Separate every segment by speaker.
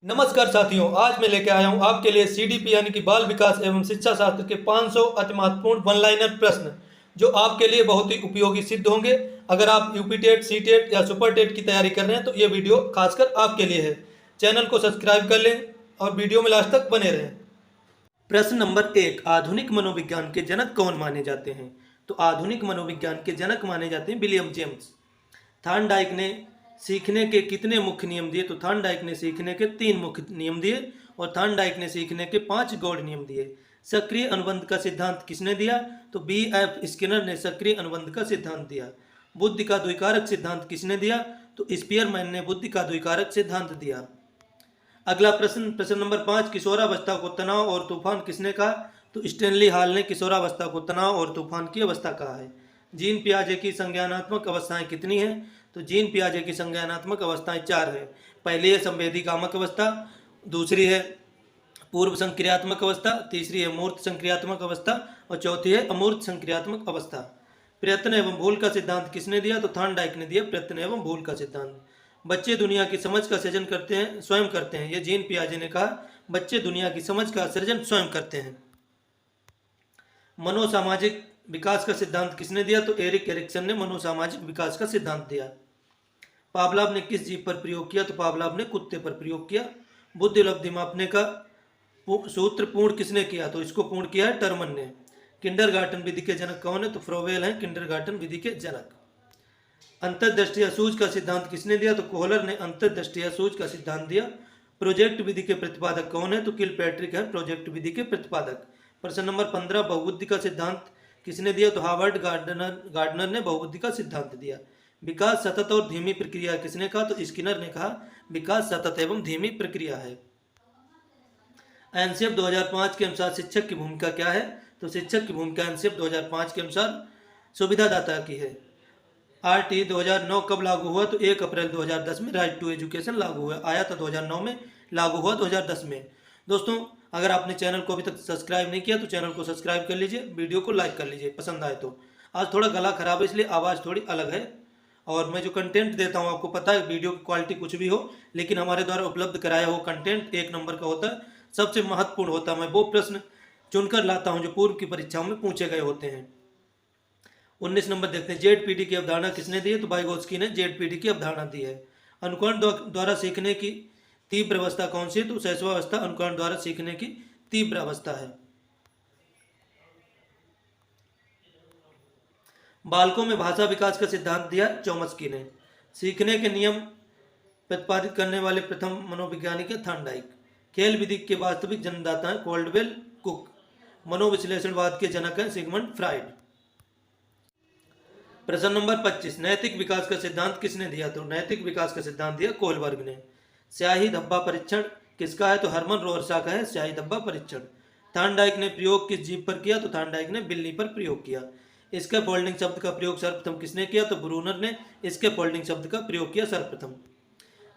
Speaker 1: नमस्कार साथियों, आज मैं लेके आया हूं आपके लिए सीडीपी यानी कि बाल विकास एवं शिक्षा शास्त्र के 500 अति महत्वपूर्ण वन लाइनर प्रश्न जो आपके लिए बहुत ही उपयोगी सिद्ध होंगे। अगर आप यूपी टेट, सी टेट या सुपर टेट की तैयारी कर रहे हैं तो ये वीडियो खासकर आपके लिए है। चैनल को सब्सक्राइब कर लें और वीडियो में लास्ट तक बने रहें। प्रश्न नंबर 1, आधुनिक मनोविज्ञान के जनक कौन माने जाते हैं? तो आधुनिक मनोविज्ञान के जनक माने जाते हैं विलियम जेम्स। थॉर्नडाइक ने सीखने के कितने मुख्य नियम दिए? तो थॉर्नडाइक ने सीखने के 3 मुख्य नियम दिए और थॉर्नडाइक ने सीखने के 5 गौड़ नियम दिए। सक्रिय अनुबंध का सिद्धांत किसने दिया? तो बी.एफ. स्किनर ने सक्रिय अनुबंध का सिद्धांत दिया। बुद्धि का द्विकारक सिद्धांत किसने दिया? तो स्पीयरमैन ने बुद्धि का द्विकारक सिद्धांत दिया। अगला प्रश्न नंबर 5, किशोरावस्था को तनाव और तूफान किसने कहा? तो स्टैनली हॉल ने किशोरावस्था को तनाव और तूफान की अवस्था कहा है। जीन पियाजे की संज्ञानात्मक अवस्थाएं कितनी हैं? तो जीन पियाजे की संज्ञानात्मक अवस्थाएं 4 है। पहली है संवेदी कामक अवस्था, दूसरी है पूर्व संक्रियात्मक अवस्था, तीसरी है मूर्त संक्रियात्मक अवस्था और चौथी है अमूर्त संक्रियात्मक अवस्था। प्रयत्न एवं भूल का सिद्धांत किसने दिया? तो थॉर्नडाइक ने दिया प्रयत्न एवं भूल का सिद्धांत। बच्चे दुनिया की समझ का सृजन करते हैं, स्वयं करते हैं, ये जीन पियाजे ने कहा। बच्चे दुनिया की समझ का सृजन स्वयं करते हैं। मनोसामाजिक विकास का सिद्धांत किसने दिया? तो एरिक एरिक्सन ने मनोसामाजिक विकास का सिद्धांत दिया। पावलाव ने किस जीव पर प्रयोग किया? तो पावलाव ने कुत्ते पर प्रयोग किया। बुद्धि उपलब्धि मापने का सूत्र पूर्ण किसने किया? तो इसको पूर्ण किया है टर्मन ने। किंडरगार्टन विधि के जनक कौन है? तो फ्रोवेल है किंडरगार्टन विधि के जनक। अंतर्दृष्टि सूझ का सिद्धांत किसने दिया? तो कोहलर ने अंतर्दृष्टि सूझ का सिद्धांत दिया। प्रोजेक्ट विधि के प्रतिपादक कौन है? तो किलपैट्रिक है प्रोजेक्ट विधि के प्रतिपादक। प्रश्न नंबर 15, बहुबुद्धि का सिद्धांत किसने दिया? तो हार्वर्ड गार्डनर ने बहुबुद्धि का सिद्धांत दिया। विकास सतत और धीमी प्रक्रिया किसने कहा? तो स्किनर ने कहा विकास सतत एवं धीमी प्रक्रिया है। एनसीएफ 2005 के अनुसार शिक्षक की भूमिका क्या है? तो शिक्षक की भूमिका एनसीएफ 2005 के अनुसार सुविधादाता की है। आरटी 2009 कब लागू हुआ? तो 1 अप्रैल 2010 में राइट टू एजुकेशन लागू हुआ, आया था 2009 में, लागू हुआ 2010 में। दोस्तों, अगर आपने चैनल को अभी तक सब्सक्राइब नहीं किया तो चैनल को सब्सक्राइब कर लीजिए, वीडियो को लाइक कर लीजिए पसंद आए तो। आज थोड़ा गला खराब है इसलिए आवाज़ थोड़ी अलग है, और मैं जो कंटेंट देता हूँ आपको पता है वीडियो की क्वालिटी कुछ भी हो, लेकिन हमारे द्वारा उपलब्ध कराया हुआ कंटेंट 1 नंबर का होता है, सबसे महत्वपूर्ण होता है। मैं वो प्रश्न चुनकर लाता हूँ जो पूर्व की परीक्षाओं में पूछे गए होते हैं। 19 नंबर देखते हैं, जेडपीटी की अवधारणा किसने दी है? तो वाइगोत्स्की ने जेडपीटी की अवधारणा दी है। अनुकरण द्वारा सीखने की तीव्र अवस्था कौन सी है? तो शैशवावस्था अनुकरण द्वारा सीखने की तीव्र अवस्था है। बालकों में भाषा विकास का सिद्धांत दिया चोम्स्की ने। सीखने के नियम प्रतिपादित करने वाले प्रथम मनोवैज्ञानिक है थॉर्नडाइक। खेल विधि के वास्तविक जन्मदाता है कोल्डवेल कुक। मनोविश्लेषणवाद के जनक है सिगमंड फ्राइड। प्रश्न नंबर 25, नैतिक विकास का सिद्धांत किसने दिया? तो नैतिक विकास का सिद्धांत दिया कोहलबर्ग ने। स्याही धब्बा परीक्षण किसका है? तो हरमन रोअर्सा का है स्याही धब्बा परीक्षण। थॉर्नडाइक ने प्रयोग किस जीव पर किया? तो थॉर्नडाइक ने बिल्ली पर प्रयोग किया। इसके फोल्डिंग शब्द का प्रयोग सर्वप्रथम किसने किया? तो ब्रूनर ने इसके फोल्डिंग शब्द का प्रयोग किया सर्वप्रथम।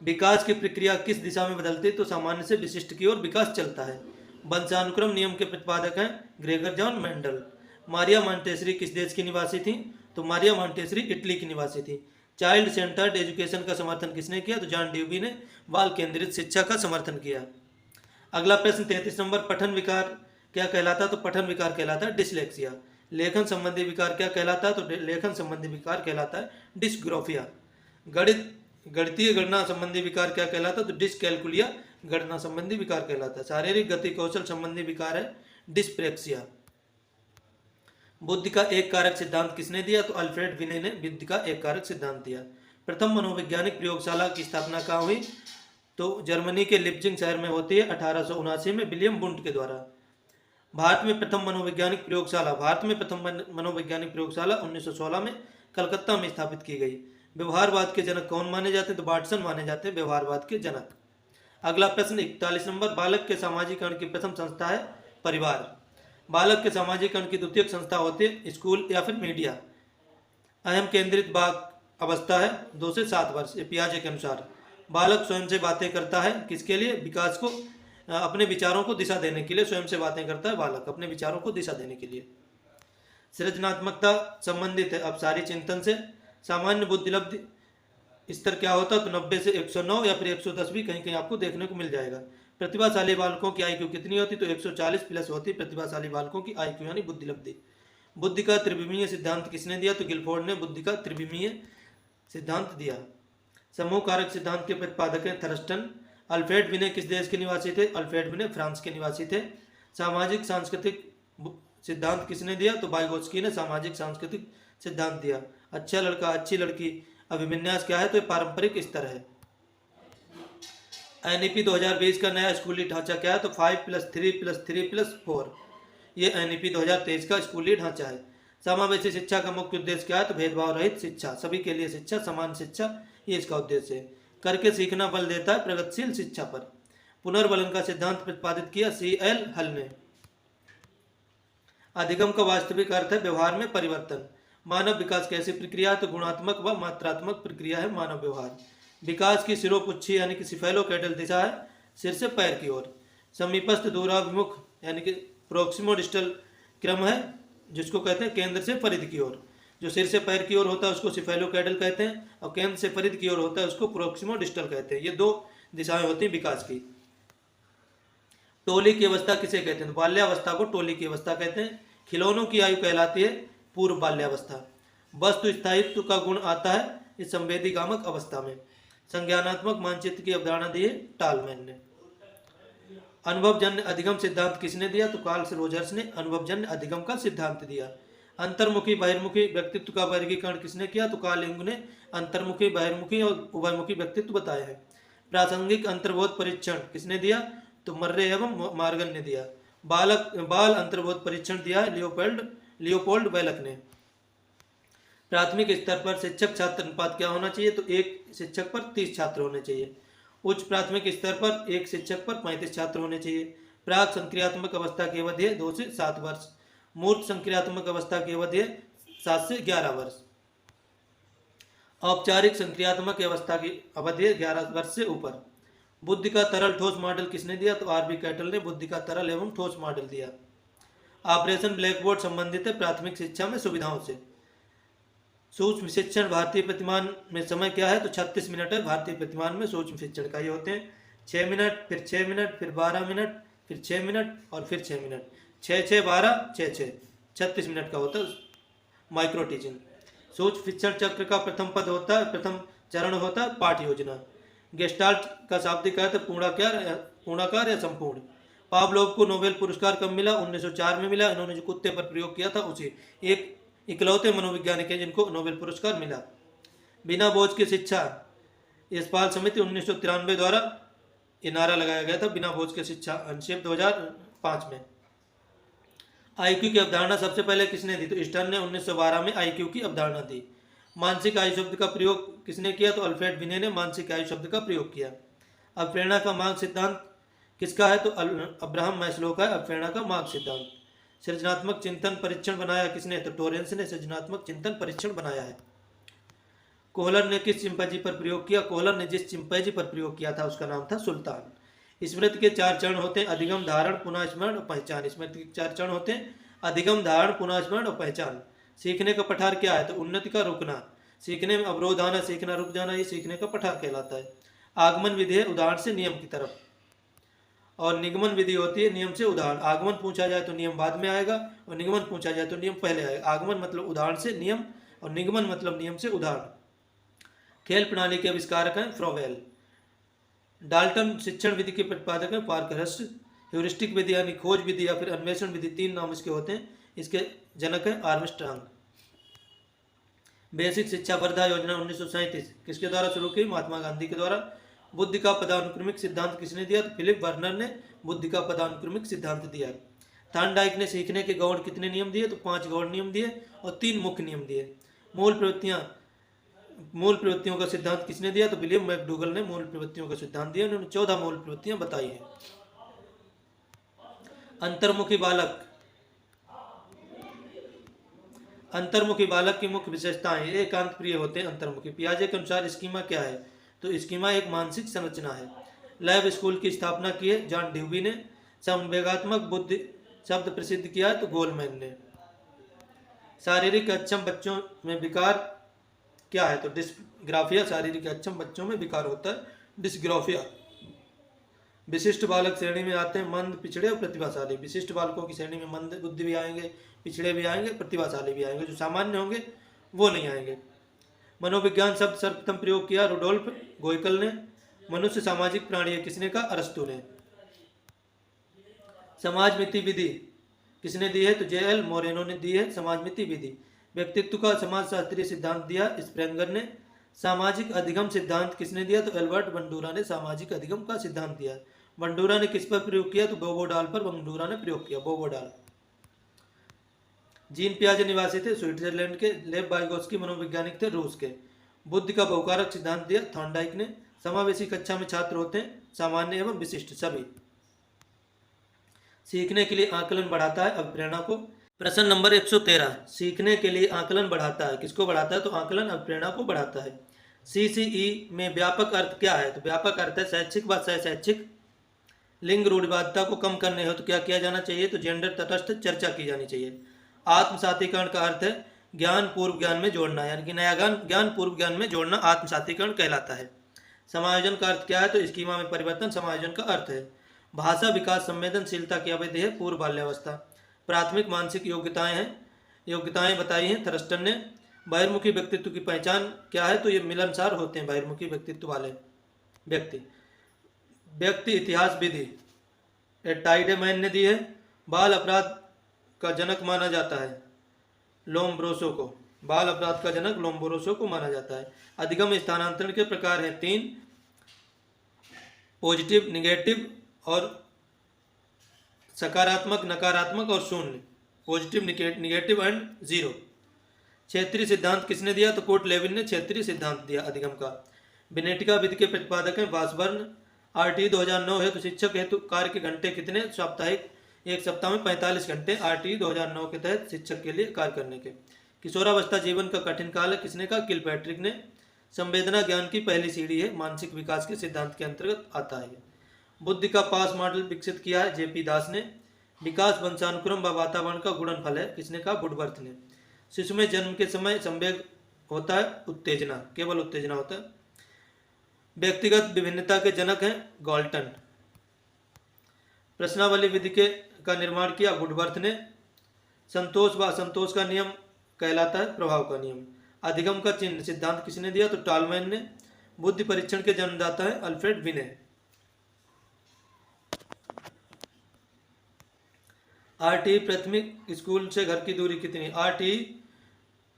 Speaker 1: विकास की प्रक्रिया किस दिशा में बदलती है? तो सामान्य से विशिष्ट की ओर विकास चलता है। वंशानुक्रम नियम के प्रतिपादक हैं Gregor John Mendel. Maria Montessori किस देश की निवासी थी? तो मारिया मॉन्टेसरी इटली की निवासी थी। चाइल्ड सेंटर्ड एजुकेशन का समर्थन किसने किया? तो जॉन ड्यूबी ने बाल केंद्रित शिक्षा का समर्थन किया। अगला प्रश्न 33 नंबर, पठन विकार क्या कहलाता? तो पठन विकार कहलाता है डिसलेक्सिया। लेखन संबंधी विकार क्या कहलाता है? तो लेखन संबंधी विकार कहलाता है डिस्ग्रोफिया। गणितीय गणना संबंधी विकार क्या कहलाता है? तो डिसकैलकुलिया गणना संबंधी विकार कहलाता है। शारीरिक गति कौशल संबंधी विकार है डिस्प्रेक्सिया। बुद्धि का एक कारक सिद्धांत किसने दिया? तो अल्फ्रेड विने ने बुद्धि का एक कारक सिद्धांत दिया। प्रथम मनोवैज्ञानिक प्रयोगशाला की स्थापना कहाँ हुई? तो जर्मनी के लिप्जिंग शहर में होती है 1879 में विलियम बुंट के द्वारा। भारत में प्रथम मनोवैज्ञानिक प्रयोगशाला 1916 में कलकत्ता में स्थापित की गई। व्यवहारवाद के जनक कौन माने जाते हैं? तो वाटसन माने जाते हैं व्यवहारवाद के जनक। अगला प्रश्न 41 नंबर, बालक के सामाजिकरण की प्रथम संस्था है परिवार। बालक के सामाजिकरण की द्वितीय संस्था होती है स्कूल या फिर मीडिया। अहम केंद्रित बाक अवस्था है 2 से 7 वर्ष, पियाजे के अनुसार। बालक स्वयं से बातें करता है किसके लिए? विकास को, अपने विचारों को दिशा देने के लिए स्वयं से बातें करता है बालक, अपने विचारों को दिशा देने के लिए। सृजनात्मकता संबंधित है अपसारी चिंतन से। सामान्य बुद्धिलब्धि स्तर क्या होता है, तो 90 से 109 या फिर 110 भी कहीं कहीं आपको देखने को मिल जाएगा। प्रतिभाशाली बालकों की IQ कितनी होती, तो 140 प्लस होती प्रतिभाशाली बालकों की IQ यानी बुद्धिलब्धि। बुद्धि का त्रिविमीय सिद्धांत किसने दिया, तो गिलफोर्ड ने बुद्धि का त्रिविमीय सिद्धांत दिया। समूह कारक सिद्धांत के प्रतिपादक हैं थर्स्टन। अल्फ्रेड बिने किस देश के निवासी थे, अल्फ्रेड बिने फ्रांस के निवासी थे। सामाजिक सांस्कृतिक सिद्धांत किसने दिया, तो वाइगोत्स्की ने सामाजिक सांस्कृतिक सिद्धांत दिया। अच्छा लड़का अच्छी लड़की अभिविन्यास क्या है, तो ये पारंपरिक स्तर है। NEP 2020 का नया स्कूली ढांचा क्या है, तो 5+3+3+4, ये NEP 2023 का स्कूली ढांचा है। समावेशी शिक्षा का मुख्य उद्देश्य क्या है, तो भेदभाव रहित शिक्षा, सभी के लिए शिक्षा, समान शिक्षा, ये इसका उद्देश्य है। करके सीखना बल देता है प्रगतिशील शिक्षा पर। पुनर्बलन का सिद्धांत प्रतिपादित किया CL हल ने। अधिगम का वास्तविक अर्थ है व्यवहार में परिवर्तन। मानव विकास कैसी प्रक्रिया है, तो गुणात्मक व मात्रात्मक प्रक्रिया है मानव व्यवहार। विकास की सिरोपुच्छी यानी कि सिफेलोकेटल दिशा है सिर से पैर की ओर। समीपस्थ दूराभिमुख यानी कि प्रोक्सिमोडिस्टल क्रम है, जिसको कहते हैं केंद्र से परिध की ओर। जो सिर से पैर की ओर होता है उसको सिफेलोकेटल कहते हैं, और केंद्र से परिध की ओर होता है उसको प्रोक्सिमोडिस्टल कहते हैं। ये दो दिशाएं होती हैं विकास की। टोली की अवस्था किसे कहते हैं, बाल्यावस्था को टोली की अवस्था कहते हैं। खिलौनों की आयु कहलाती है पूर्व बाल्यावस्था। वस्तु स्थायित्व का गुण आता है इस संवेदीगामक अवस्था में। संज्ञानात्मक मानचित्र की अवधारणा दी है टालमैन ने। अनुभवजन्य अधिगम सिद्धांत किसने दिया, तो कार्ल रोजर्स ने अनुभवजन्य अधिगम का सिद्धांत दिया। अंतर्मुखी बहिर्मुखी व्यक्तित्व का वर्गीकरण किसने किया, तो कार्ल युंग ने अंतर्मुखी बहिर्मुखी और उभयमुखी व्यक्तित्व बताए हैं। प्रासंगिक अंतर्बोध परीक्षण किसने दिया, तो मर्रे एवं मार्गन ने दिया। बाल अंतर्बोध परीक्षण दिया है लियोपोल्ड वेलक ने। प्राथमिक स्तर पर शिक्षक छात्र अनुपात क्या होना चाहिए, तो 1 शिक्षक पर 30 छात्र होने चाहिए। उच्च प्राथमिक स्तर पर 1 शिक्षक पर 35 छात्र होने चाहिए। प्राक संक्रियात्मक अवस्था की अवधि है 2 से 7 वर्ष। मूर्त संक्रियात्मक अवस्था की अवधि है 7 से 11 वर्ष। औपचारिक संक्रियात्मक अवस्था की अवधि है 11 वर्ष से ऊपर। बुद्धि का तरल ठोस मॉडल किसने दिया, तो RB कैटल ने बुद्धि का तरल एवं ठोस मॉडल दिया। ऑपरेशन ब्लैकबोर्ड संबंधित है प्राथमिक शिक्षा में सुविधाओं से। सूक्ष्म शिक्षण भारतीय प्रतिमान में समय क्या है, तो 36 मिनट है भारतीय प्रतिमान में सूक्ष्म शिक्षण का। ये होते हैं 6 मिनट, फिर 6 मिनट, फिर 12 मिनट, फिर 6 मिनट और फिर 6 मिनट। 6-6-12 6-6 36 मिनट का होता है माइक्रो टीचिंग। सूक्ष्म शिक्षण चक्र का प्रथम चरण होता है पाठ योजना। गेस्टाल्ट का शाब्दिक अर्थ पूर्णाकार या संपूर्ण। पावलोव को नोबेल पुरस्कार कब मिला, 1904 में मिला। इन्होंने जो कुत्ते पर प्रयोग किया था उसे एक इकलौते मनोवैज्ञानिक है जिनको नोबेल पुरस्कार मिला। बिना बोझ की शिक्षा, यशपाल समिति 1993 द्वारा ये नारा लगाया गया था, बिना बोझ की शिक्षा। अनुच्छेद 2005 में। IQ की अवधारणा सबसे पहले किसने दी, तो स्टर्न ने 1912 में IQ की अवधारणा दी। मानसिक आयु शब्द का प्रयोग किसने किया, तो अल्फ्रेड बिने ने मानसिक आयु शब्द का प्रयोग किया। अब प्रेरणा का मार्ग सिद्धांत किसका है, तो अब्राहम मैस्लो का अब प्रेरणा का मार्ग सिद्धांत। सृजनात्मक चिंतन परीक्षण बनाया किसने, तो टोरेंस ने सृजनात्मक चिंतन परीक्षण बनाया है। कोहलर ने किस चिंपैंजी पर प्रयोग किया, कोहलर ने जिस चिंपैंजी पर प्रयोग किया था उसका नाम था सुल्तान। स्मृति के 4 चरण होते हैं, अधिगम, धारण, पुनः स्मरण और पहचान। स्मृति के 4 चरण होते हैं, अधिगम, धारण, पुनः स्मरण और पहचान। सीखने का पठार क्या है, तो उन्नति का रुकना। सीखने में अवरोध आना, सीखना रुक जाना, ये सीखने का पठार कहलाता है। आगमन विधि है उदाहरण से नियम की तरफ, और निगमन विधि होती है नियम से उदाहरण। आगमन पूछा जाए तो नियम बाद में आएगा, और निगमन पूछा जाए तो नियम पहले आएगा। आगमन मतलब उदाहरण से नियम, और निगमन मतलब नियम से उदाहरण। खेल प्रणाली के आविष्कारक हैं फ्रोवेल। डाल्टन शिक्षण विधि के प्रतिपादक हैं पार्कहर्स्ट। ह्यूरिस्टिक विधि यानी खोज विधि या फिर अन्वेषण विधि, 3 नाम इसके होते हैं, इसके जनक हैं आर्मस्ट्रांग। बेसिक शिक्षा वर्धा योजना 1937 किसके द्वारा शुरू की, महात्मा गांधी के द्वारा। बुद्धि का पदानुक्रमिक सिद्धांत किसने दिया, तो फिलिप वर्नर ने बुद्धि का पदानुक्रमिक सिद्धांत दिया। थॉर्नडाइक ने सीखने के गौण कितने नियम दिए, तो 5 गौण नियम दिए और 3 मुख्य नियम दिए। मूल प्रवृत्तियों का सिद्धांत किसने दिया, तो विलियम मैकडूगल ने मूल प्रवृत्तियों का सिद्धांत दिया। उन्होंने 14 मूल प्रवृत्तियां बताई हैं। अंतर्मुखी बालक की मुख्य विशेषताएं, एकांत प्रिय होते हैं अंतर्मुखी। पियाजे के अनुसार स्कीमा क्या है, तो स्कीमा एक मानसिक संरचना है। लैब स्कूल की स्थापना की है जॉन ड्यूबी ने। संवेगात्मक बुद्धि शब्द प्रसिद्ध किया है तो गोलमैन ने। शारीरिक अक्षम बच्चों में विकार क्या है? तो डिस्ग्राफिया शारीरिक अक्षम बच्चों में विकार होता है, डिस्ग्राफिया। विशिष्ट बालक श्रेणी में आते हैं मंद, पिछड़े और प्रतिभाशाली। विशिष्ट बालकों की श्रेणी में मंद बुद्धि भी आएंगे, पिछड़े भी आएंगे, प्रतिभाशाली भी आएंगे। जो सामान्य होंगे वो नहीं आएंगे। मनोविज्ञान शब्द सर्वप्रथम प्रयोग किया रुडोल्फ गोयकल ने। मनुष्य सामाजिक प्राणी है, किसने कहा? अरस्तु ने। समाज मिति विधि किसने दी है? तो जे.एल. मोरेनो ने दी है समाज मिति विधि। व्यक्तित्व का समाजशास्त्रीय सिद्धांत दिया स्प्रेंगर ने। सामाजिक अधिगम सिद्धांत किसने दिया? तो एल्बर्ट बंडूरा ने सामाजिक अधिगम का सिद्धांत दिया। बंडूरा ने किस पर प्रयोग किया? तो बोबोडाल पर बंडूरा ने प्रयोग किया, बोबोडाल। जीन पियाजे निवासी थे स्विट्जरलैंड के। लेव वाइगोत्स्की मनोवैज्ञानिक थे, रूस के। बुद्धि का बहुकारक सिद्धांत दिया थॉर्नडाइक ने। समावेशी कक्षा में छात्र होते हैं सामान्य एवं विशिष्ट सभी। सीखने के लिए आकलन बढ़ाता है अभिप्रेरणा को। प्रश्न नंबर 113, सीखने के लिए आकलन बढ़ाता है, किसको बढ़ाता है? तो आकलन अभिप्रेरणा को बढ़ाता है। CCE में व्यापक अर्थ क्या है? तो व्यापक अर्थ है शैक्षिक व शैक्षिक। लिंग रूढ़िवादिता को कम करने हो तो क्या किया जाना चाहिए? तो जेंडर तटस्थ चर्चा की जानी चाहिए। आत्मसातीकरण का अर्थ है ज्ञान पूर्व ज्ञान में जोड़ना, यानी कि नया ज्ञान पूर्व ज्ञान में जोड़ना आत्मसातीकरण कहलाता है। समायोजन का अर्थ क्या है? तो स्कीमा में परिवर्तन समायोजन का अर्थ है। भाषा विकास संवेदनशीलता की अवधि है पूर्व बाल्यावस्था। प्राथमिक मानसिक योग्यताएं बताई हैं थरस्टन ने। बहिर्मुखी व्यक्तित्व की पहचान क्या है? तो ये मिलनसार होते हैं बहिर्मुखी व्यक्तित्व वाले व्यक्ति इतिहास विधि टाइडेमैन ने दी है। बाल अपराध का जनक माना जाता है लोम्ब्रोसो को। बाल अपराध का जनक लोम्ब्रोसो को माना जाता है। अधिगम स्थानांतरण के प्रकार हैं 3, पॉजिटिव, निगेटिव और सकारात्मक, नकारात्मक और शून्य। Positive, negative and zero. क्षेत्रीय सिद्धांत किसने दिया? तो कोर्ट लेविन ने क्षेत्रीय सिद्धांत दिया अधिगम का। विनेटिका विधि के प्रतिपादक हैं वासबर्न। RTE 2009 है तो शिक्षक हेतु कार्य के घंटे कितने? साप्ताहिक, एक सप्ताह में 45 घंटे RTE 2009 के तहत शिक्षक के लिए कार्य करने के। किशोरावस्था जीवन का कठिन काल है, किसने कहा? किलपैट्रिक ने। संवेदना ज्ञान की पहली सीढ़ी है, मानसिक विकास के सिद्धांत के अंतर्गत आता है। बुद्धि का पास मॉडल विकसित किया है JP दास ने। विकास वंशानुक्रम व वातावरण का गुणनफल है, किसने कहा? वुडवर्थ ने। शिशु में जन्म के समय संवेग होता है उत्तेजना, केवल उत्तेजना होता है। व्यक्तिगत विभिन्नता के जनक हैं गॉल्टन। प्रश्नावली विधि का निर्माण किया वुडवर्थ ने। संतोष व असंतोष का नियम कहलाता है प्रभाव का नियम। अधिगम का चिन्ह सिद्धांत किसने दिया? तो टॉलमैन ने। बुद्धि परीक्षण के जन्मदाता है अल्फ्रेड विने। RTE प्राथमिक स्कूल से घर की दूरी कितनी? RTE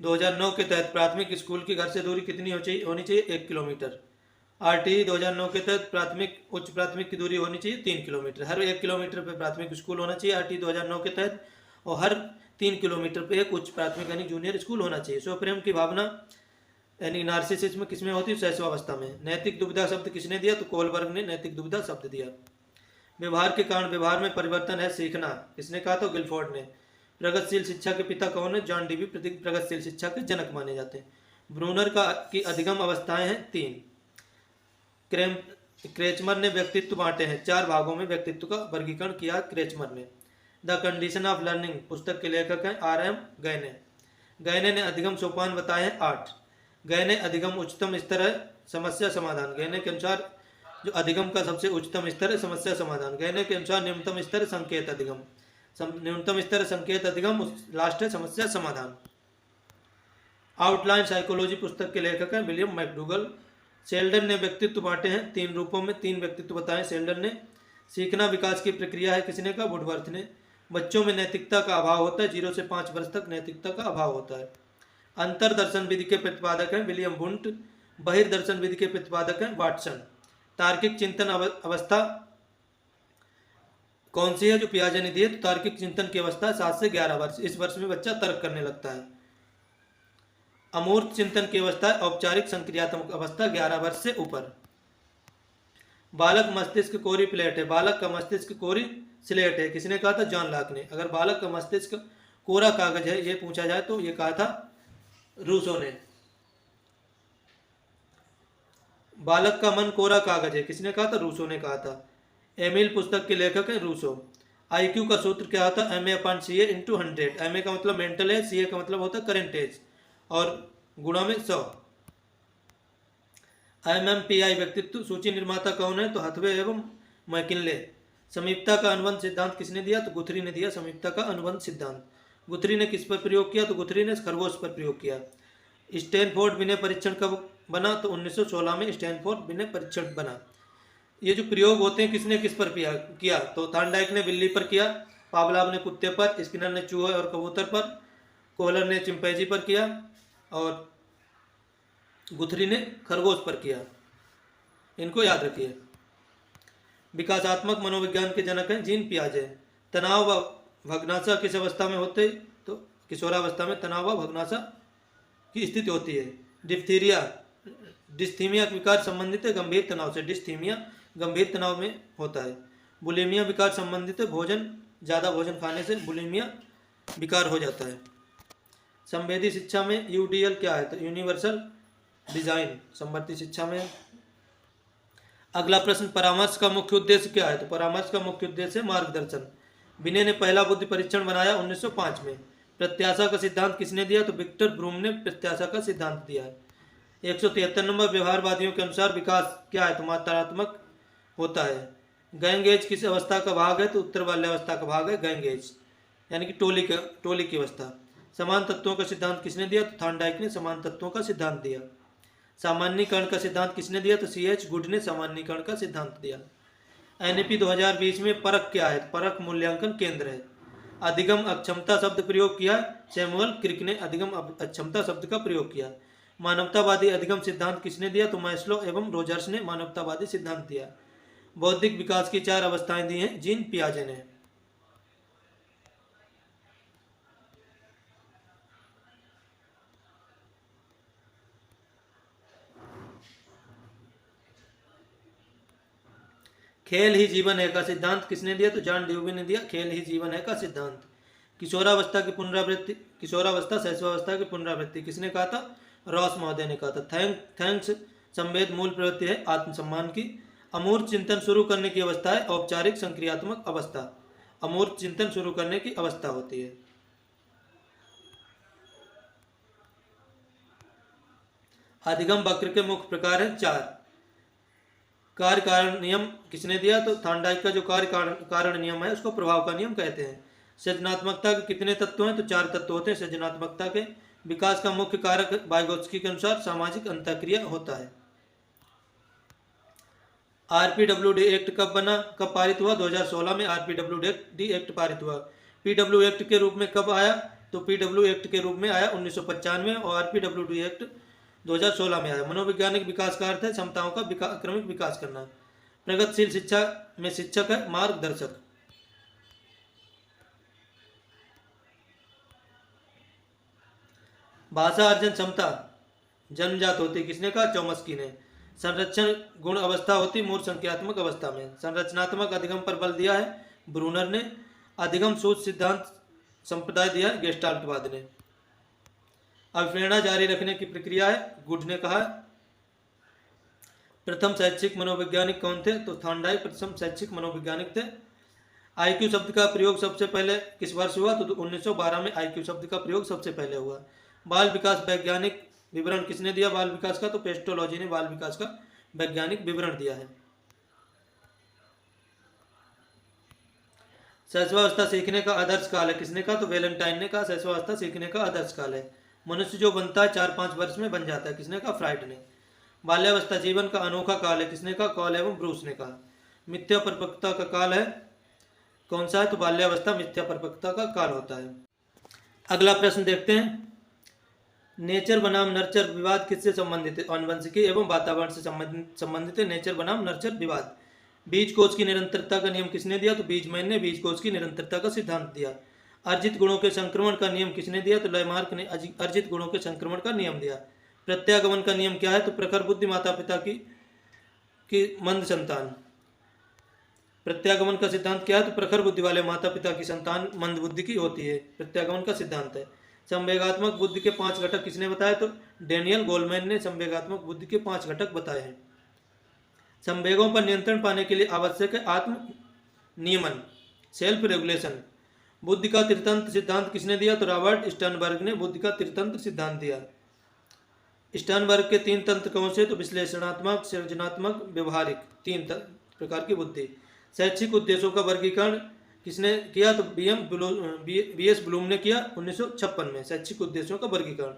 Speaker 1: 2009 के तहत प्राथमिक स्कूल की घर से दूरी कितनी होनी चाहिए? 1 किलोमीटर। RTE 2009 के तहत प्राथमिक उच्च प्राथमिक की दूरी होनी चाहिए 3 किलोमीटर। हर 1 किलोमीटर पर प्राथमिक स्कूल होना चाहिए RTE 2009 के तहत, और हर 3 किलोमीटर पर एक उच्च प्राथमिक यानी जूनियर स्कूल होना चाहिए। स्वप्रेम की भावना यानी नार्सिसिज्म किसमें होती है? शैशवावस्था में। नैतिक दुविधा शब्द किसने दिया? तो कोलबर्ग ने नैतिक दुविधा शब्द दिया। व्यवहार के कारण व्यवहार में परिवर्तन है सीखना, किसने कहा? तो गिलफोर्ड ने। प्रगतिशील शिक्षा के पिता कौन है? जॉन डीवी प्रगतिशील शिक्षा के जनक माने जाते हैं। ब्रूनर की अधिगम अवस्थाएं हैं 3। क्रेचमर ने व्यक्तित्व बांटे हैं 4 भागों में, व्यक्तित्व का वर्गीकरण किया क्रेचमर ने। द कंडीशन ऑफ लर्निंग पुस्तक के लेखक हैं RM गैने। गैने ने अधिगम सोपान बताए हैं 8। गैने अधिगम उच्चतम स्तर है समस्या समाधान। गैने के अनुसार जो अधिगम का सबसे उच्चतम स्तर है समस्या समाधान। गैने के अनुसार न्यूनतम स्तर है संकेत अधिगम। न्यूनतम स्तर है संकेत अधिगम, लास्ट है समस्या समाधान। आउटलाइन साइकोलॉजी पुस्तक के लेखक हैं विलियम मैकडूगल। शेल्डन ने व्यक्तित्व बांटे हैं 3 रूपों में, 3 व्यक्तित्व बताए शेल्डन ने। सीखना विकास की प्रक्रिया है, किसने कहा? वुडवर्थ ने। बच्चों में नैतिकता का अभाव होता है, 0 से 5 वर्ष तक नैतिकता का अभाव होता है। अंतरदर्शन विधि के प्रतिपादक हैं विलियम वुंट। बहिर्दर्शन विधि के प्रतिपादक हैं वाटसन। तार्किक चिंतन अवस्था कौन सी है? जो पियाजे ने दी है। तो तार्किक चिंतन की अवस्था 7 से 11 वर्ष। इस वर्ष में बच्चा तर्क करने लगता है। अमूर्त चिंतन की अवस्था औपचारिक संक्रियात्मक अवस्था 11 वर्ष से ऊपर। बालक मस्तिष्क कोरी प्लेट है, बालक का मस्तिष्क कोरी स्लेट है, किसने कहा था? जॉन लॉक ने। अगर बालक का मस्तिष्क कोरा कागज है ये पूछा जाए तो ये कहा था रूसो ने। बालक का मन कोरा कागज है, किसने कहा था? रूसो ने कहा था। एमिल पुस्तक के लेखक हैं रूसो। IQ का सूत्र क्या होता है? MA/CA × 100। MA का मतलब मेंटल एज, CA का मतलब होता है करेंट एज, और गुणा में 100। MMPI व्यक्तित्व सूची निर्माता कौन है? तो हथवे एवं मैकिन्ले। समीपता का अनुबंध सिद्धांत किसने दिया? तो गुथरी ने दिया समीपता का अनुबंध सिद्धांत। गुथरी ने किस पर प्रयोग किया? तो गुथरी ने खरगोश पर प्रयोग किया। स्टैनफोर्ड विनय परीक्षण कब बना? तो 1916 में स्टैनफोर्ड विनय परीक्षण बना। ये जो प्रयोग होते हैं किसने किस पर किया? तो थॉर्नडाइक ने बिल्ली पर किया, पावलाव ने कुत्ते पर, स्किनर ने चूहे और कबूतर पर, कोहलर ने चिंपैंजी पर किया और गुथरी ने खरगोश पर किया। इनको याद रखिए। विकासात्मक मनोविज्ञान के जनक हैं जीन पियाजे। तनाव व भग्नाशा किस अवस्था में होते? तो किशोरावस्था में तनाव व भग्नाशा की स्थिति होती है। डिप्थीरिया डिस्थीमिया विकार संबंधित है गंभीर तनाव से। डिस्थीमिया गंभीर तनाव में होता है। बुलिमिया विकार संबंधित है भोजन ज़्यादा भोजन खाने से बुलिमिया विकार हो जाता है। संवेदी शिक्षा में यूडीएल क्या है? तो यूनिवर्सल डिजाइन संवर्ती शिक्षा में। अगला प्रश्न, परामर्श का मुख्य उद्देश्य क्या है? तो परामर्श का मुख्य उद्देश्य मार्गदर्शन। विनय ने पहला बुद्धि परीक्षण बनाया 1905 में। प्रत्याशा का सिद्धांत किसने दिया? तो विक्टर ब्रूम ने प्रत्याशा का सिद्धांत दिया है। 173 नंबर, व्यवहारवादियों के अनुसार विकास क्या है? तो मात्रात्मक होता है। गैंग एज किस अवस्था का भाग है? तो उत्तर बाल्यावस्था का भाग है गैंग एज, यानी कि टोली की अवस्था। समान तत्वों का सिद्धांत किसने दिया? तो थॉर्नडाइक ने समान तत्वों का सिद्धांत दिया। सामान्यीकरण का सिद्धांत किसने दिया? तो CH गुड ने सामान्यीकरण का सिद्धांत दिया। NEP 2020 में परख क्या है? परख मूल्यांकन केंद्र है। अधिगम अक्षमता शब्द प्रयोग किया, सैमुअल क्रिक ने अधिगम अक्षमता शब्द का प्रयोग किया। मानवतावादी अधिगम सिद्धांत किसने दिया? तो मैस्लो एवं रोजर्स ने मानवतावादी सिद्धांत दिया। बौद्धिक विकास की 4 अवस्थाएं दी हैं जीन पियाजे ने। खेल ही जीवन है का सिद्धांत किसने दिया? तो जॉन ड्यूवी ने दिया खेल ही जीवन है का सिद्धांत। किशोरावस्था की पुनरावृत्ति, किशोरावस्था शैशवावस्था की पुनरावृत्ति किसने कहा था? रॉस महोदय ने कहा था। थैंक्स संवेद मूल प्रवृत्ति है आत्मसम्मान की। अमूर्त चिंतन शुरू करने की अवस्था है औपचारिक संक्रियात्मक अवस्था। अमूर्त चिंतन शुरू करने की अवस्था होती है। अधिगम वक्र के मुख्य प्रकार हैं 4। कार्य कारण नियम किसने दिया? तो थॉर्नडाइक का जो कार्य कारण नियम है उसको प्रभाव का नियम कहते हैं। सृजनात्मकता के कितने तत्व हैं? तो 4 तत्व होते हैं सृजनात्मकता के। विकास का मुख्य कारक वाइगोत्स्की के अनुसार सामाजिक अंतःक्रिया होता है। RPWD एक्ट कब बना, कब पारित हुआ? 2016 में RPWD एक्ट पारित हुआ। PW एक्ट के रूप में कब आया? तो PW एक्ट के रूप में आया 1995 और RPWD एक्ट 2016 में आया। मनोवैज्ञानिक विकास का अर्थ है क्षमताओं का क्रमिक विकास करना। प्रगतिशील शिक्षा में शिक्षक है मार्गदर्शक। भाषा अर्जन क्षमता जन्मजात होती किसने कहा? चॉम्स्की ने। संरक्षण गुण अवस्था होती मूल संख्यात्मक अवस्था में। संरचनात्मक अधिगम पर बल दिया है ब्रूनर ने। अधिगम सूत्र सिद्धांत संप्रदाय दिया है गेस्टाल्टवाद ने। अभिप्रेरणा जारी रखने की प्रक्रिया है गुड ने कहा। प्रथम शैक्षिक मनोवैज्ञानिक कौन थे? तो थॉर्नडाइक प्रथम शैक्षिक मनोवैज्ञानिक थे। IQ शब्द का प्रयोग सबसे पहले किस वर्ष हुआ? तो 1912 में IQ शब्द का प्रयोग सबसे पहले हुआ। बाल विकास वैज्ञानिक विवरण किसने दिया बाल विकास का? तो पेस्टोलॉजी ने बाल विकास का वैज्ञानिक विवरण दिया है। शैशवावस्था सीखने का आदर्श काल है किसने कहा? तो वैलेंटाइन ने कहा शैशवावस्था सीखने का आदर्श काल है। मनुष्य जो बनता है 4-5 वर्ष में बन जाता है किसने कहा? फ्राइड ने। बाल्यावस्था जीवन का अनोखा काल है किसने कहा? कॉल एवं ब्रूस ने कहा। मिथ्या परिपक्वता का काल है कौन सा है? तो बाल्यावस्था मिथ्या परिपक्वता का काल होता है। अगला प्रश्न देखते हैं। नेचर बनाम नर्चर विवाद किससे संबंधित है? आनुवंशिकी एवं वातावरण से संबंधित है नेचर बनाम नर्चर विवाद। बीज कोष की निरंतरता का नियम किसने दिया? तो बीजमैन ने बीज कोष की निरंतरता का सिद्धांत दिया। अर्जित गुणों के संक्रमण का नियम किसने दिया? तो लयमार्क ने अर्जित गुणों के संक्रमण का नियम दिया। प्रत्यागमन का नियम क्या है? तो प्रखर बुद्धि माता पिता की मंद संतान। प्रत्यागमन का सिद्धांत क्या है? तो प्रखर बुद्धि वाले माता पिता की संतान मंद बुद्धि की होती है, प्रत्यागमन का सिद्धांत है। संवेगात्मक बुद्धि के 5 घटक किसने बताए? तो डेनियल गोलमैन ने संवेगात्मक बुद्धि के 5 घटक बताए हैं। संवेगों पर नियंत्रण पाने के लिए आवश्यक है आत्म नियमन, सेल्फ रेगुलेशन। बुद्धि का त्रितंत्र सिद्धांत किसने दिया? तो रॉबर्ट स्टर्नबर्ग ने बुद्धि का त्रितंत्र सिद्धांत दिया। स्टर्नबर्ग के 3 तंत्र कौन से? तो विश्लेषणात्मक, सृजनात्मक, व्यवहारिक, 3 प्रकार की बुद्धि। शैक्षिक उद्देश्यों का वर्गीकरण किसने किया? तो BS ब्लूम ने किया 1956 में शैक्षिक उद्देश्यों का वर्गीकरण।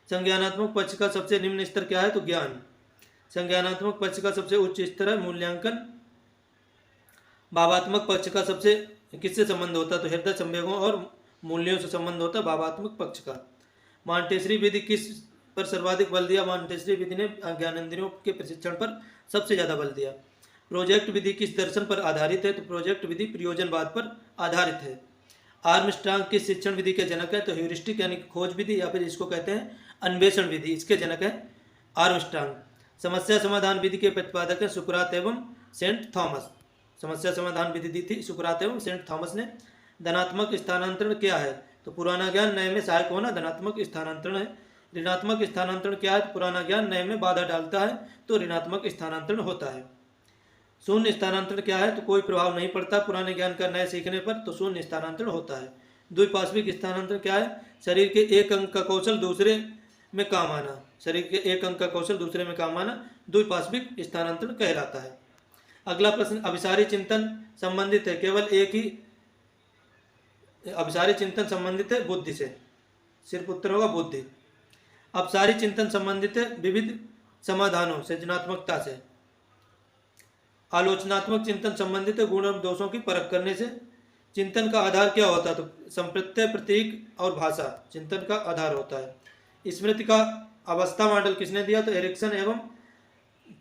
Speaker 1: संज्ञानात्मक पक्ष का सबसे निम्न स्तर क्या है? तो ज्ञान। संज्ञानात्मक पक्ष का सबसे उच्च स्तर है मूल्यांकन। भावात्मक पक्ष का सबसे किससे संबंध होता है? तो हृदय संवेगों और मूल्यों से संबंध होता है भावात्मक पक्ष का। मॉन्टेसरी विधि किस पर सर्वाधिक बल दिया? मॉन्टेसरी विधि ने ज्ञानेंद्रियों के प्रशिक्षण पर सबसे ज़्यादा बल दिया। प्रोजेक्ट विधि किस दर्शन पर आधारित है? तो प्रोजेक्ट विधि प्रयोजनवाद पर आधारित है। आर्मस्ट्रांग किस शिक्षण विधि के जनक है? तो ह्यूरिस्टिक यानी खोज विधि या फिर इसको कहते हैं अन्वेषण विधि, इसके जनक है आर्मस्ट्रांग। समस्या समाधान विधि के प्रतिपादक है सुकरात एवं सेंट थॉमस। समस्या समाधान विधि दी थी सुकरात एवं सेंट थॉमस ने। धनात्मक स्थानांतरण क्या है? तो पुराना ज्ञान नए में सहायक होना धनात्मक स्थानांतरण है। ऋणात्मक स्थानांतरण क्या है? तो पुराना ज्ञान नए में बाधा डालता है तो ऋणात्मक स्थानांतरण होता है। शून्य स्थानांतरण क्या है? तो कोई प्रभाव नहीं पड़ता पुराने ज्ञान का नए सीखने पर, तो शून्य स्थानांतरण होता है। द्विपार्श्विक स्थानांतरण क्या है? शरीर के एक अंग का कौशल दूसरे में काम आना। शरीर के एक अंग का कौशल दूसरे में काम आना द्विपार्श्विक स्थानांतरण कहलाता है। अगला प्रश्न, अभिसारी चिंतन संबंधित है केवल एक ही, अभिसारी चिंतन संबंधित है बुद्धि से, सिर्फ उत्तर होगा बुद्धि। अपसारी चिंतन संबंधित है विविध समाधानों सृजनात्मकता से। आलोचनात्मक चिंतन संबंधित है गुण और दोषों की परख करने से। चिंतन का आधार क्या होता है? तो संप्रत्यय, प्रतीक और भाषा चिंतन का आधार होता है। स्मृति का अवस्था मॉडल किसने दिया? तो एरिक्सन एवं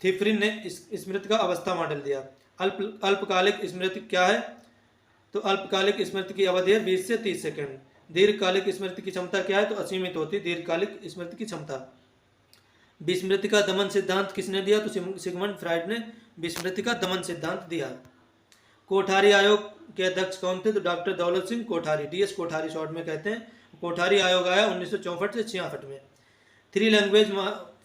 Speaker 1: थिफरिन ने स्मृति का अवस्था मॉडल दिया। अल्पकालिक स्मृति क्या है? तो अल्पकालिक स्मृति की अवधि है 20 से 30 सेकंड। दीर्घकालिक स्मृति की क्षमता क्या है? तो असीमित होती है दीर्घकालिक स्मृति की क्षमता। विस्मृति का दमन सिद्धांत किसने दिया? तो सिगमंड फ्राइड ने विस्मृति का दमन सिद्धांत दिया। कोठारी आयोग के अध्यक्ष कौन थे? तो doctor Daulat Singh Kothari, DS Kothari short में कहते हैं। कोठारी आयोग आया 1964 से 66 में। 3 लैंग्वेज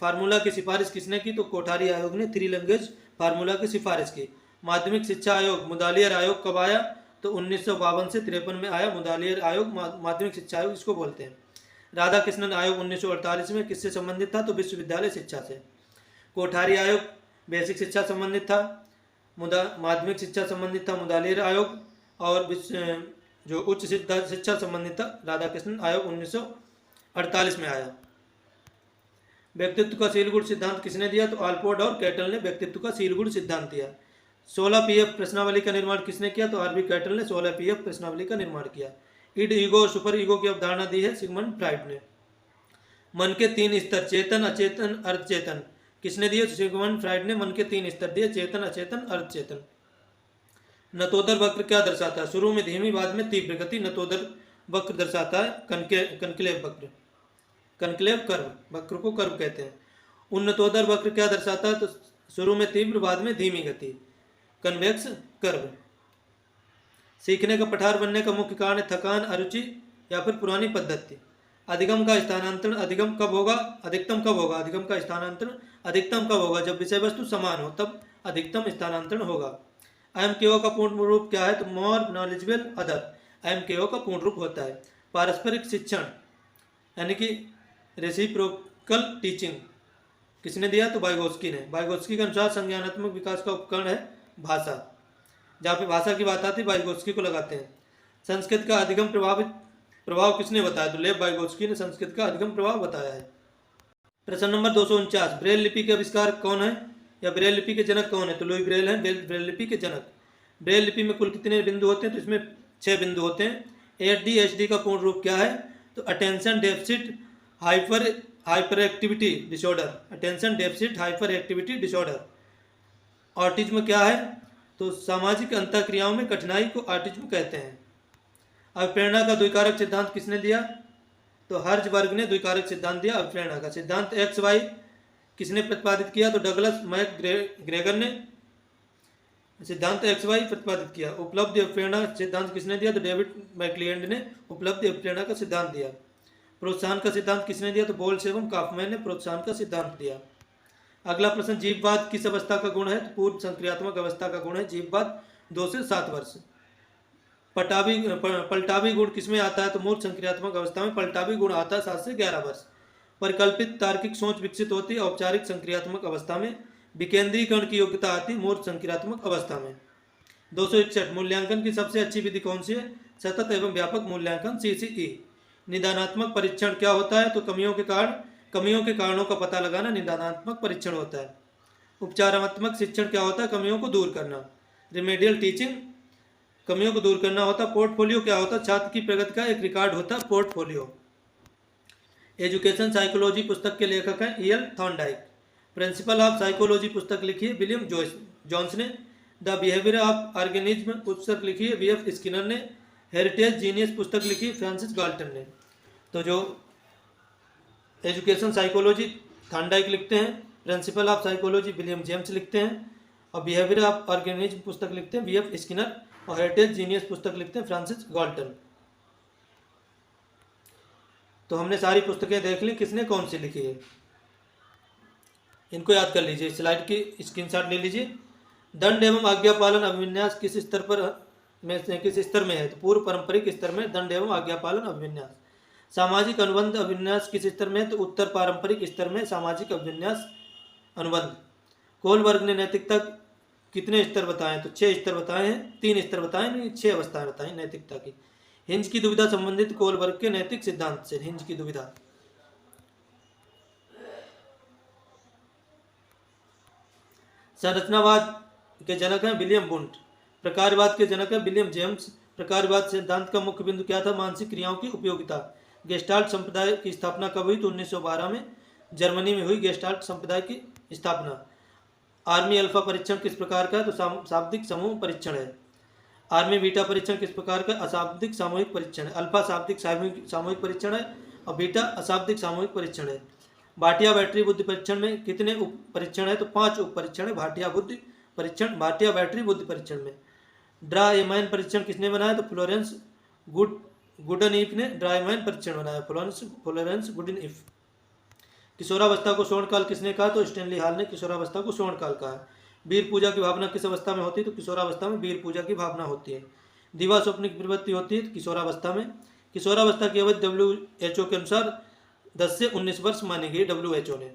Speaker 1: फार्मूला की सिफारिश किसने की? तो कोठारी आयोग ने 3 लैंग्वेज फार्मूला की सिफारिश की। माध्यमिक शिक्षा आयोग मुदालियर आयोग कब आया? तो 1952 से 53 में आया मुदालियर आयोग, माध्यमिक शिक्षा आयोग इसको बोलते हैं। राधा कृष्णन आयोग 1948 में किससे संबंधित था? तो विश्वविद्यालय शिक्षा से। कोठारी आयोग बेसिक शिक्षा संबंधित था, माध्यमिक शिक्षा संबंधित था मुदालियर आयोग, और जो उच्च शिक्षा संबंधित था राधा कृष्णन आयोग 1948 में आया। व्यक्तित्व का सीलगुण सिद्धांत किसने दिया? तो आल्पोर्ट और कैटल ने व्यक्तित्व का सीलगुण सिद्धांत दिया। 16 PF प्रश्नावली का निर्माण किसने किया? तो RB कैटल ने 16 PF प्रश्नावली का निर्माण किया। इड, ईगो और सुपर ईगो की अवधारणा दी है सिगमंड फ्राइड ने। मन के 3 स्तर चेतन, अचेतन, अर्धचेतन किसने दिए? सिगमंड फ्राइड ने मन के 3 स्तर दिए चेतन, अचेतन, अर्धचेतन। नतोदर वक्र क्या दर्शाता है? शुरू में धीमी बाद में तीव्र गति नतोदर वक्र दर्शाता है। कनक्लेव वक्र, कनक्लेव कर्व, वक्र को कर्व कहते हैं। उन्नतोदर वक्र क्या दर्शाता है? तो शुरू में तीव्र बाद में धीमी गति, कन्वेक्स कर्व। सीखने का पठार बनने का मुख्य कारण है थकान, अरुचि या फिर पुरानी पद्धति। अधिगम का स्थानांतरण अधिगम कब होगा? अधिकतम कब होगा? अधिगम का स्थानांतरण अधिकतम कब होगा? जब विषय वस्तु समान हो तब अधिकतम स्थानांतरण होगा। IMKO का पूर्ण रूप क्या है? तो मोर नॉलेजेबल अदर IMKO का पूर्ण रूप होता है। पारस्परिक शिक्षण यानी कि रेसिप्रोकल टीचिंग किसने दिया? तो वाइगोत्स्की ने। वाइगोत्स्की के अनुसार संज्ञानात्मक विकास का उपकरण है भाषा। जहाँ पे भाषा की बात आती है वाइगोत्स्की को लगाते हैं। संस्कृत का अधिगम प्रभाव किसने बताया? तो लेव वाइगोत्स्की ने संस्कृत का अधिगम प्रभाव बताया है। प्रश्न नंबर 249, ब्रेल लिपि के आविष्कार कौन है या ब्रेल लिपि के जनक कौन है? तो लुई ब्रेल है ब्रेल लिपि के जनक। ब्रेल लिपि में कुल कितने बिंदु होते हैं? तो इसमें 6 बिंदु होते हैं। ADHD का पूर्ण रूप क्या है? तो attention deficit hyper activity disorder, attention deficit hyper activity disorder. Autism क्या है? तो सामाजिक अंतःक्रियाओं में कठिनाई को ऑटिज्म कहते हैं। अभिप्रेरणा का द्विकारक सिद्धांत किसने दिया? तो हर्ज़बर्ग ने द्विकारक सिद्धांत दिया अभिप्रेरणा का। सिद्धांत XY किसने प्रतिपादित किया? तो डगलस मैकग्रेगर ने सिद्धांत XY प्रतिपादित किया। उपलब्धि अभिप्रेरणा सिद्धांत किसने दिया? तो डेविड मैकलिएंड ने उपलब्धि अभिप्रेरणा का सिद्धांत दिया। प्रोत्साहन का सिद्धांत किसने दिया? तो बोल्स एवं काफमैन ने प्रोत्साहन का सिद्धांत दिया। अगला प्रश्न, जीववाद किस अवस्था का गुण है? तो पूर्व संक्रियात्मक अवस्था का गुण है जीववाद 2 से 7 वर्ष। पलटावी गुण किसमें आता है? तो मूल संक्रियात्मक अवस्था में पलटावी गुण आता है 7 से 11 वर्ष। परिकल्पित तार्किक सोच विकसित होती है औपचारिक संक्रियात्मक अवस्था में। विकेंद्रीकरण की योग्यता आती है मूर्त संक्रियात्मक अवस्था में। 261 मूल्यांकन की सबसे अच्छी विधि कौन सी है? सतत एवं व्यापक मूल्यांकन CCE। निदानात्मक परीक्षण क्या होता है? तो कमियों के कारणों का पता लगाना निदानात्मक परीक्षण होता है। उपचारात्मक शिक्षण क्या होता है? कमियों को दूर करना। रिमेडियल टीचिंग कमियों को दूर करना होता है। पोर्टफोलियो क्या होता है? छात्र की प्रगति का एक रिकॉर्ड होता है पोर्टफोलियो। एजुकेशन साइकोलॉजी पुस्तक के लेखक हैं E.L. Thorndike. Principle of psychology पुस्तक लिखी है विलियम जोन्स ने। द बिहेवियर ऑफ ऑर्गेनिज्म पुस्तक लिखी है B.F. स्किनर ने। हेरिटेज जीनियस पुस्तक लिखी है फ्रांसिस गाल्टन ने। तो जो एजुकेशन साइकोलॉजी थॉर्नडाइक लिखते हैं, principle of psychology William James लिखते हैं, और बिहेवियर ऑफ ऑर्गेनिज्म पुस्तक लिखते हैं B.F. स्किनर, और हेरिटेज जीनियस पुस्तक लिखते हैं फ्रांसिस गाल्टन। तो हमने सारी पुस्तकें देख ली, किसने कौन सी लिखी है इनको याद कर लीजिए। स्लाइड की स्क्रीनशॉट ले लीजिए। दंड एवं आज्ञा पालन अभिविन्यास किस स्तर में है? तो पूर्व पारंपरिक स्तर में दंड एवं आज्ञा पालन अभिविन्यास। सामाजिक अनुबंध अभिविन्यास किस स्तर में? तो उत्तर पारंपरिक स्तर में सामाजिक अभिविन्यास अनुबंध। कोलबर्ग ने नैतिकता कितने स्तर बताए? तो 6 स्तर बताए हैं, 3 स्तर बताए नहीं, 6 अवस्थाएं बताई नैतिकता की। हिंज की दुविधा संबंधित कोलबर्ग के नैतिक सिद्धांत से। हिंज की दुविधा संरचनावाद के जनक हैं विलियम वुंट। प्रकारवाद के जनक हैं विलियम जेम्स। प्रकारवाद सिद्धांत का मुख्य बिंदु क्या था? मानसिक क्रियाओं की उपयोगिता। गेस्टाल्ट संप्रदाय की स्थापना कब हुई? तो 1912 में जर्मनी में हुई गेस्टाल्ट संप्रदाय की स्थापना। आर्मी अल्फा परीक्षण किस प्रकार का है? तो शाब्दिक समूह परीक्षण है। आर्मी बीटा परीक्षण किस प्रकार का? अशाब्दिक सामूहिक परीक्षण है। अल्फा शाब्दिक सामूहिक परीक्षण है और बीटा अशाब्दिक सामूहिक परीक्षण है। भाटिया बैटरी बुद्धि परीक्षण में कितने उप परीक्षण है? तो 5 उप परीक्षण है भाटिया बैटरी बुद्धि परीक्षण में। ड्रा एमाइन परीक्षण किसने बनाया? तो फ्लोरेंस गुडनइफ ने ड्रा एमाइन परीक्षण बनाया। फ्लोरेंस गुडनइफ। किशोरावस्था को स्वर्णकाल किसने कहा? तो स्टैनली हॉल ने किशोरावस्था को स्वर्णकाल कहा। वीर पूजा की भावना किस अवस्था में होती है? तो किशोरावस्था में वीर पूजा की भावना होती है। दिवा स्वप्न की प्रवृत्ति होती है किशोरावस्था में। किशोरावस्था की अवधि WHO के अनुसार 10 से 19 वर्ष मानी गई WHO ने।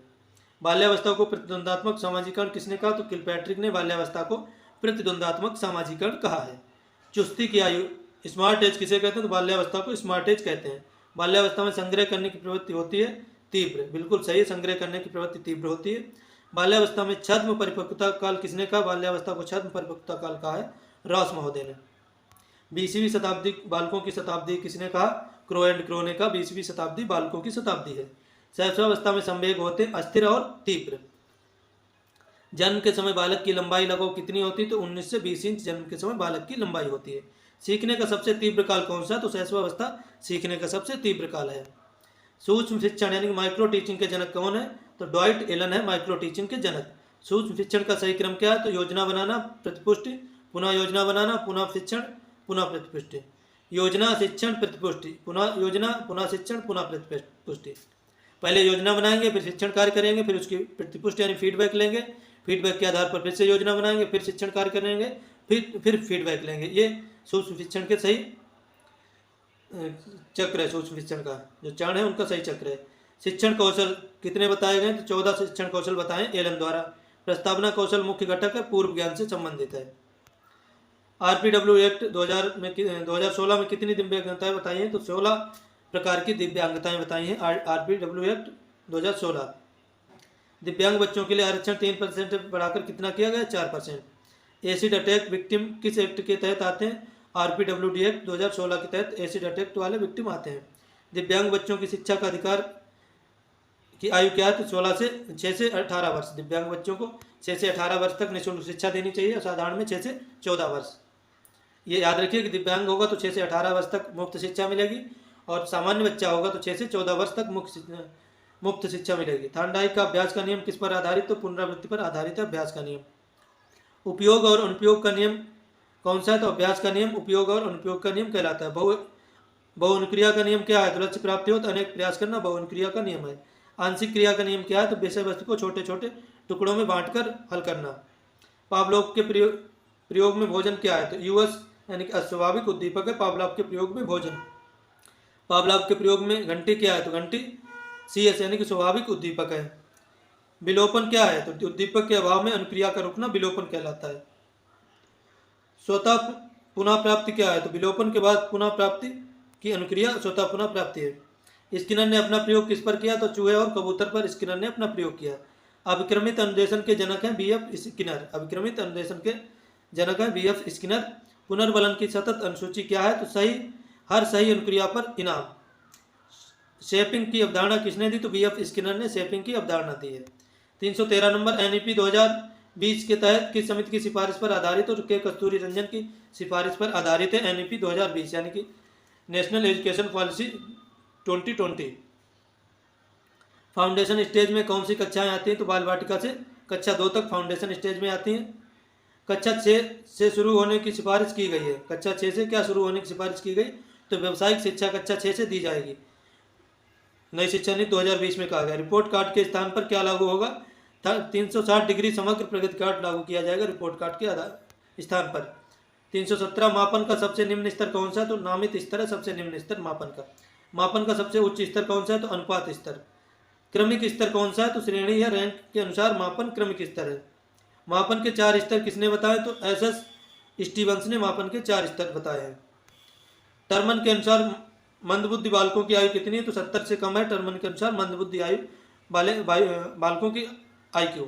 Speaker 1: बाल्यावस्था को प्रतिद्वंदात्मक सामाजिकरण किसने कहा? तो किलपैट्रिक ने बाल्यावस्था को प्रतिद्वंदात्मक सामाजिकरण कहा है। चुस्ती की आयु स्मार्ट एज किसे कहते हैं? तो बाल्यावस्था को स्मार्ट एज कहते हैं। बाल्यावस्था में संग्रह करने की प्रवृत्ति होती है तीव्र। बिल्कुल सही, संग्रह करने की प्रवृत्ति तीव्र होती है। बाल्यावस्था में छद्म परिपक्वता काल किसने कहा? बाल्यावस्था को छद्म परिपक्वता काल कहा है रॉस महोदय ने। 20वीं शताब्दी बालकों की शताब्दी किसने कहा? क्रो एंड क्रो ने कहा 20वीं शताब्दी बालकों की शताब्दी है। शैशवावस्था में संवेग होते अस्थिर और तीव्र। जन्म के समय बालक की लंबाई लगभग कितनी होती है? तो 19 से 20 इंच जन्म के समय बालक की लंबाई होती है। सीखने का सबसे तीव्र काल कौन सा? तो शैशवावस्था सीखने का सबसे तीव्र काल है। सूक्ष्म शिक्षण यानी कि माइक्रो टीचिंग के जनक कौन है? तो डॉयट एलन है माइक्रो टीचिंग के जनक। सूक्ष्म शिक्षण का सही क्रम क्या है? तो योजना बनाना, प्रतिपुष्टि, पुनः योजना बनाना, पुनः शिक्षण, पुनः प्रतिपुष्टि। योजना, शिक्षण, प्रतिपुष्टि, पुनः योजना, पुनः शिक्षण, पुनः प्रतिपुष्टि। पहले योजना बनाएंगे, फिर शिक्षण कार्य करेंगे, फिर उसकी प्रतिपुष्टि यानी फीडबैक लेंगे, फीडबैक के आधार पर फिर से योजना बनाएंगे, फिर शिक्षण कार्य करेंगे, फिर फीडबैक लेंगे। ये सूक्ष्म शिक्षण के सही चक्र है। सूक्ष्म शिक्षण का जो चरण है उनका सही चक्र है। शिक्षण कौशल कितने बताए गए? तो 14 शिक्षण कौशल बताएं एलन द्वारा। प्रस्तावना कौशल मुख्य घटक है, पूर्व ज्ञान से संबंधित है। RPW एक्ट 2016 में कितनी दिव्यांगताएं बताई हैं? तो 16 प्रकार की दिव्यांगताएं बताई हैं RPW एक्ट 2016। दिव्यांग बच्चों के लिए आरक्षण 3% बढ़ाकर कितना किया गया? 4%। एसिड अटैक विक्टिम किस एक्ट के तहत आते हैं? RPWD एक्ट 2016 के तहत एसिड अटैक वाले विक्टिम आते हैं। दिव्यांग बच्चों की शिक्षा का अधिकार की आयु क्या है? तो 6 से 18 वर्ष। दिव्यांग बच्चों को 6 से 18 वर्ष तक निःशुल्क शिक्षा देनी चाहिए, साधारण में 6 से 14 वर्ष। ये याद रखिए कि दिव्यांग होगा तो 6 से 18 वर्ष तक मुफ्त शिक्षा मिलेगी, और सामान्य बच्चा होगा तो 6 से 14 वर्ष तक मुफ्त शिक्षा मिलेगी। थॉर्नडाइक का अभ्यास का नियम किस पर आधारित? तो पुनरावृत्ति पर आधारित है अभ्यास का नियम। उपयोग और अनुपयोग का नियम कौन सा है? तो अभ्यास का नियम उपयोग और अनुपयोग का नियम कहलाता है। बहुअनुक्रिया का नियम क्या है? तो लक्ष्य प्राप्ति हो तो अनेक प्रयास करना बहुअनुक्रिया का नियम है। आंशिक क्रिया का नियम क्या है? तो विषय वस्तु को छोटे छोटे टुकड़ों में बांटकर हल करना। पावलोव के प्रयोग में भोजन क्या है? तो यूएस यानी कि अस्वाभाविक उद्दीपक है पावलोव के प्रयोग में भोजन। पावलोव के प्रयोग में घंटी क्या है? तो घंटी CS यानी कि स्वाभाविक उद्दीपक है। विलोपन क्या है? तो उद्दीपक के अभाव में अनुक्रिया का रुकना विलोपन कहलाता है। स्वतः पुनः प्राप्ति क्या है? तो विलोपन के बाद पुनः प्राप्ति की अनुक्रिया स्वतः पुनः प्राप्ति है। स्किनर ने अपना प्रयोग किस पर किया? तो चूहे और कबूतर पर स्किनर ने अपना प्रयोग किया। अभिक्रमित अनुदेशन के जनक हैं BF स्किनर। अभिक्रमित अनुदेशन के जनक हैं BF स्किनर। पुनर्बलन की सतत अनुसूची क्या है? तो हर सही अनुक्रिया पर इनाम। शेपिंग की अवधारणा किसने दी? तो BF स्किनर ने शेपिंग की अवधारणा दी है। 313 नंबर NEP 2020 के तहत किस समिति की सिफारिश पर आधारित और के कस्तूरी रंजन की सिफारिश पर आधारित है NEP 2020 यानी कि national education policy 2020। Foundation stage में कौन सी कक्षाएं आती हैं? तो बाल वाटिका से कक्षा 2 तक फाउंडेशन स्टेज में आती हैं। कक्षा 6 से शुरू होने की सिफारिश की गई है। कक्षा 6 से क्या शुरू होने की सिफारिश की गई? तो व्यावसायिक शिक्षा कक्षा 6 से दी जाएगी। नई शिक्षा नीति 2020 में कहा गया। रिपोर्ट कार्ड के स्थान पर क्या लागू होगा? 360 डिग्री समग्र प्रगति कार्ड लागू किया जाएगा रिपोर्ट कार्ड के स्थान पर। 317 मापन का सबसे निम्न स्तर कौन सा है? तो नामित स्तर है सबसे निम्न स्तर मापन का। मापन का सबसे उच्च स्तर कौन सा है? तो अनुपात स्तर। क्रमिक स्तर कौन सा है? तो श्रेणी या रैंक के अनुसार मापन क्रमिक स्तर है। मापन के 4 स्तर किसने बताए? तो SS स्टीवंस ने मापन के 4 स्तर बताए हैं। टर्मन के अनुसार मंदबुद्धि बालकों की आयु कितनी है? तो 70 से कम है टर्मन के अनुसार मंदबुद्धि आयु बालकों की IQ।